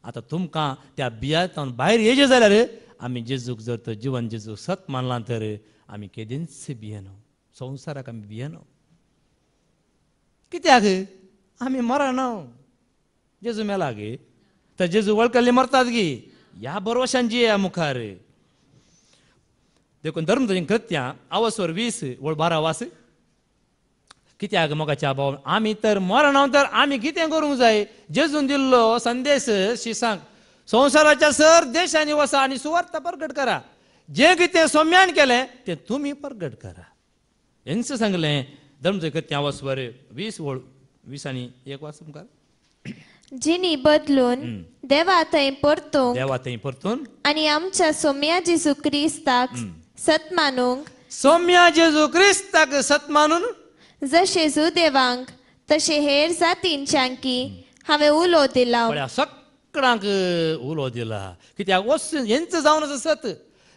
आतां तुमकां त्या बियांतान भायर येयचें जाल्यार आमी जेजूक जर तर जिवन जेजूक सत मानलां तर आमी केदींच भियेना संवसाराक आमी भियेना कित्याक आमी मरना जेजू मेला गे तर जेजू वळखले मरतात गे ह्या भरवशान जिया मुखार देखून धर्मध्वज कृत्यां अवस्वर 20 वळ 12 वास कित्याक मोगाच्या भाव आमी तर मरना तर आमी कितें करूंक जाय जेजून दिल्लो संदेश शिसांक संवसाराच्या सर देशांनी वसा आनी सुवार्ता प्रगट करा जे कितें सौम्यान केलें तें तुमी प्रगट करा हेंच सांगलें धर्मध्वज कृत्यां अवस्वर 20 वळ 20 आनी 1 वास मुखार जिनी बदलून देवा थंय परतूंक देवा थंय परतून आनी आमच्या सोम्या जेजू क्रिस्ताक सत मानूंक सौम्या जेजू क्रिस्ताक सत मानून जशे सुदेवांक तशे हेर जातींच्यांकी हांवें उलो दिला पळया सगळ्यांक उलो दिला कित्याक वचून हेंच जावन आसा सत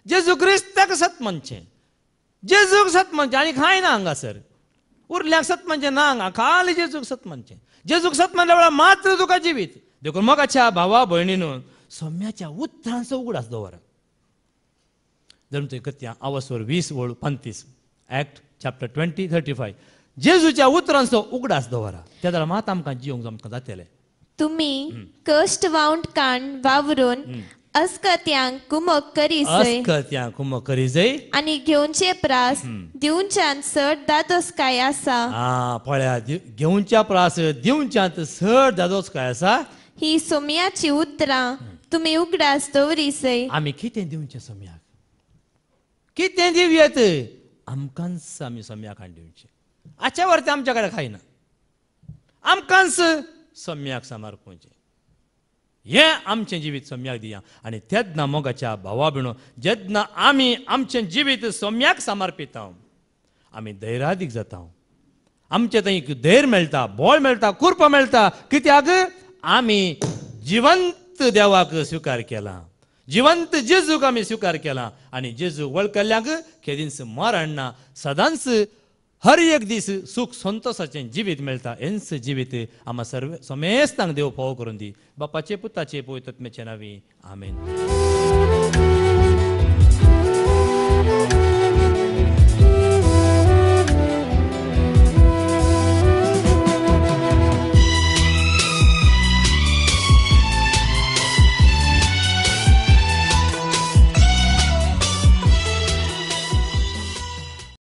जेजू क्रिस्ताक सत म्हणचें जेजूक सत म्हणचें आनी कांय ना हांगासर उरल्यांक सत म्हणचें ना हांगा खाली जेजूक सत म्हणचें जेजूक सत म्हणल्या वेळार मात्र तुका जिवीत देखून मोगाच्या भावा भयणीनो सौम्याच्या उतरांचो उगडास दवरा धर्मध्वज कृत्यां अवस्वर 20 वळ 35 ऍक्ट चॅप्टर 20:35 जेजूच्या उतरांचो उगडास दवरा त्या जाल्यार मात आमकां जिवंक आमकां जातलें तुमी कश्ट वावंट काण वावरून अस्कत्यांक कुमक करीसय अस्कत्यांक कुमक करीसय आनी घेवचे प्रास दिवच्यान चड दादोस काय आसा पळया घेवच्या प्रास दिवच्यात चड दादोस काय आसा ही सोम्याची उतरां तुमी उगडास दवरीसय आमी कितें दिवचें सोम्याक कितें दिवयेत आमकांच आमी सोम्याक हाडून दिवचें आजच्या वर्ती आमच्या कडेन खायना आमकांच सोम्याक समर्पूचें हें आमचें जिवीत सोम्याक दिया आनी तेन्ना मोगाच्या भावा भयणो जेन्ना आमी आमचें जिवीत सोम्याक समर्पिता आमी धैर्यादीक जाता आमचें थंय धैर्य मेळटा बळ मेळटा कुर्प मेळटा कित्याक आमी जिवंत देवाक स्विकार केला जिवंत जेजूक आमी स्विकार केला आनी जेजू वळखल्यांक केदींच मरण ना सदांच हर एक दीस सुख संतोषाचें जिवीत मेळटा हेंच जिवीत आम्हा सर्व समेस्तांक देव फोव करून दी बापाचे पुताचे पवित्र आत्म्याचे नांवी आमेन.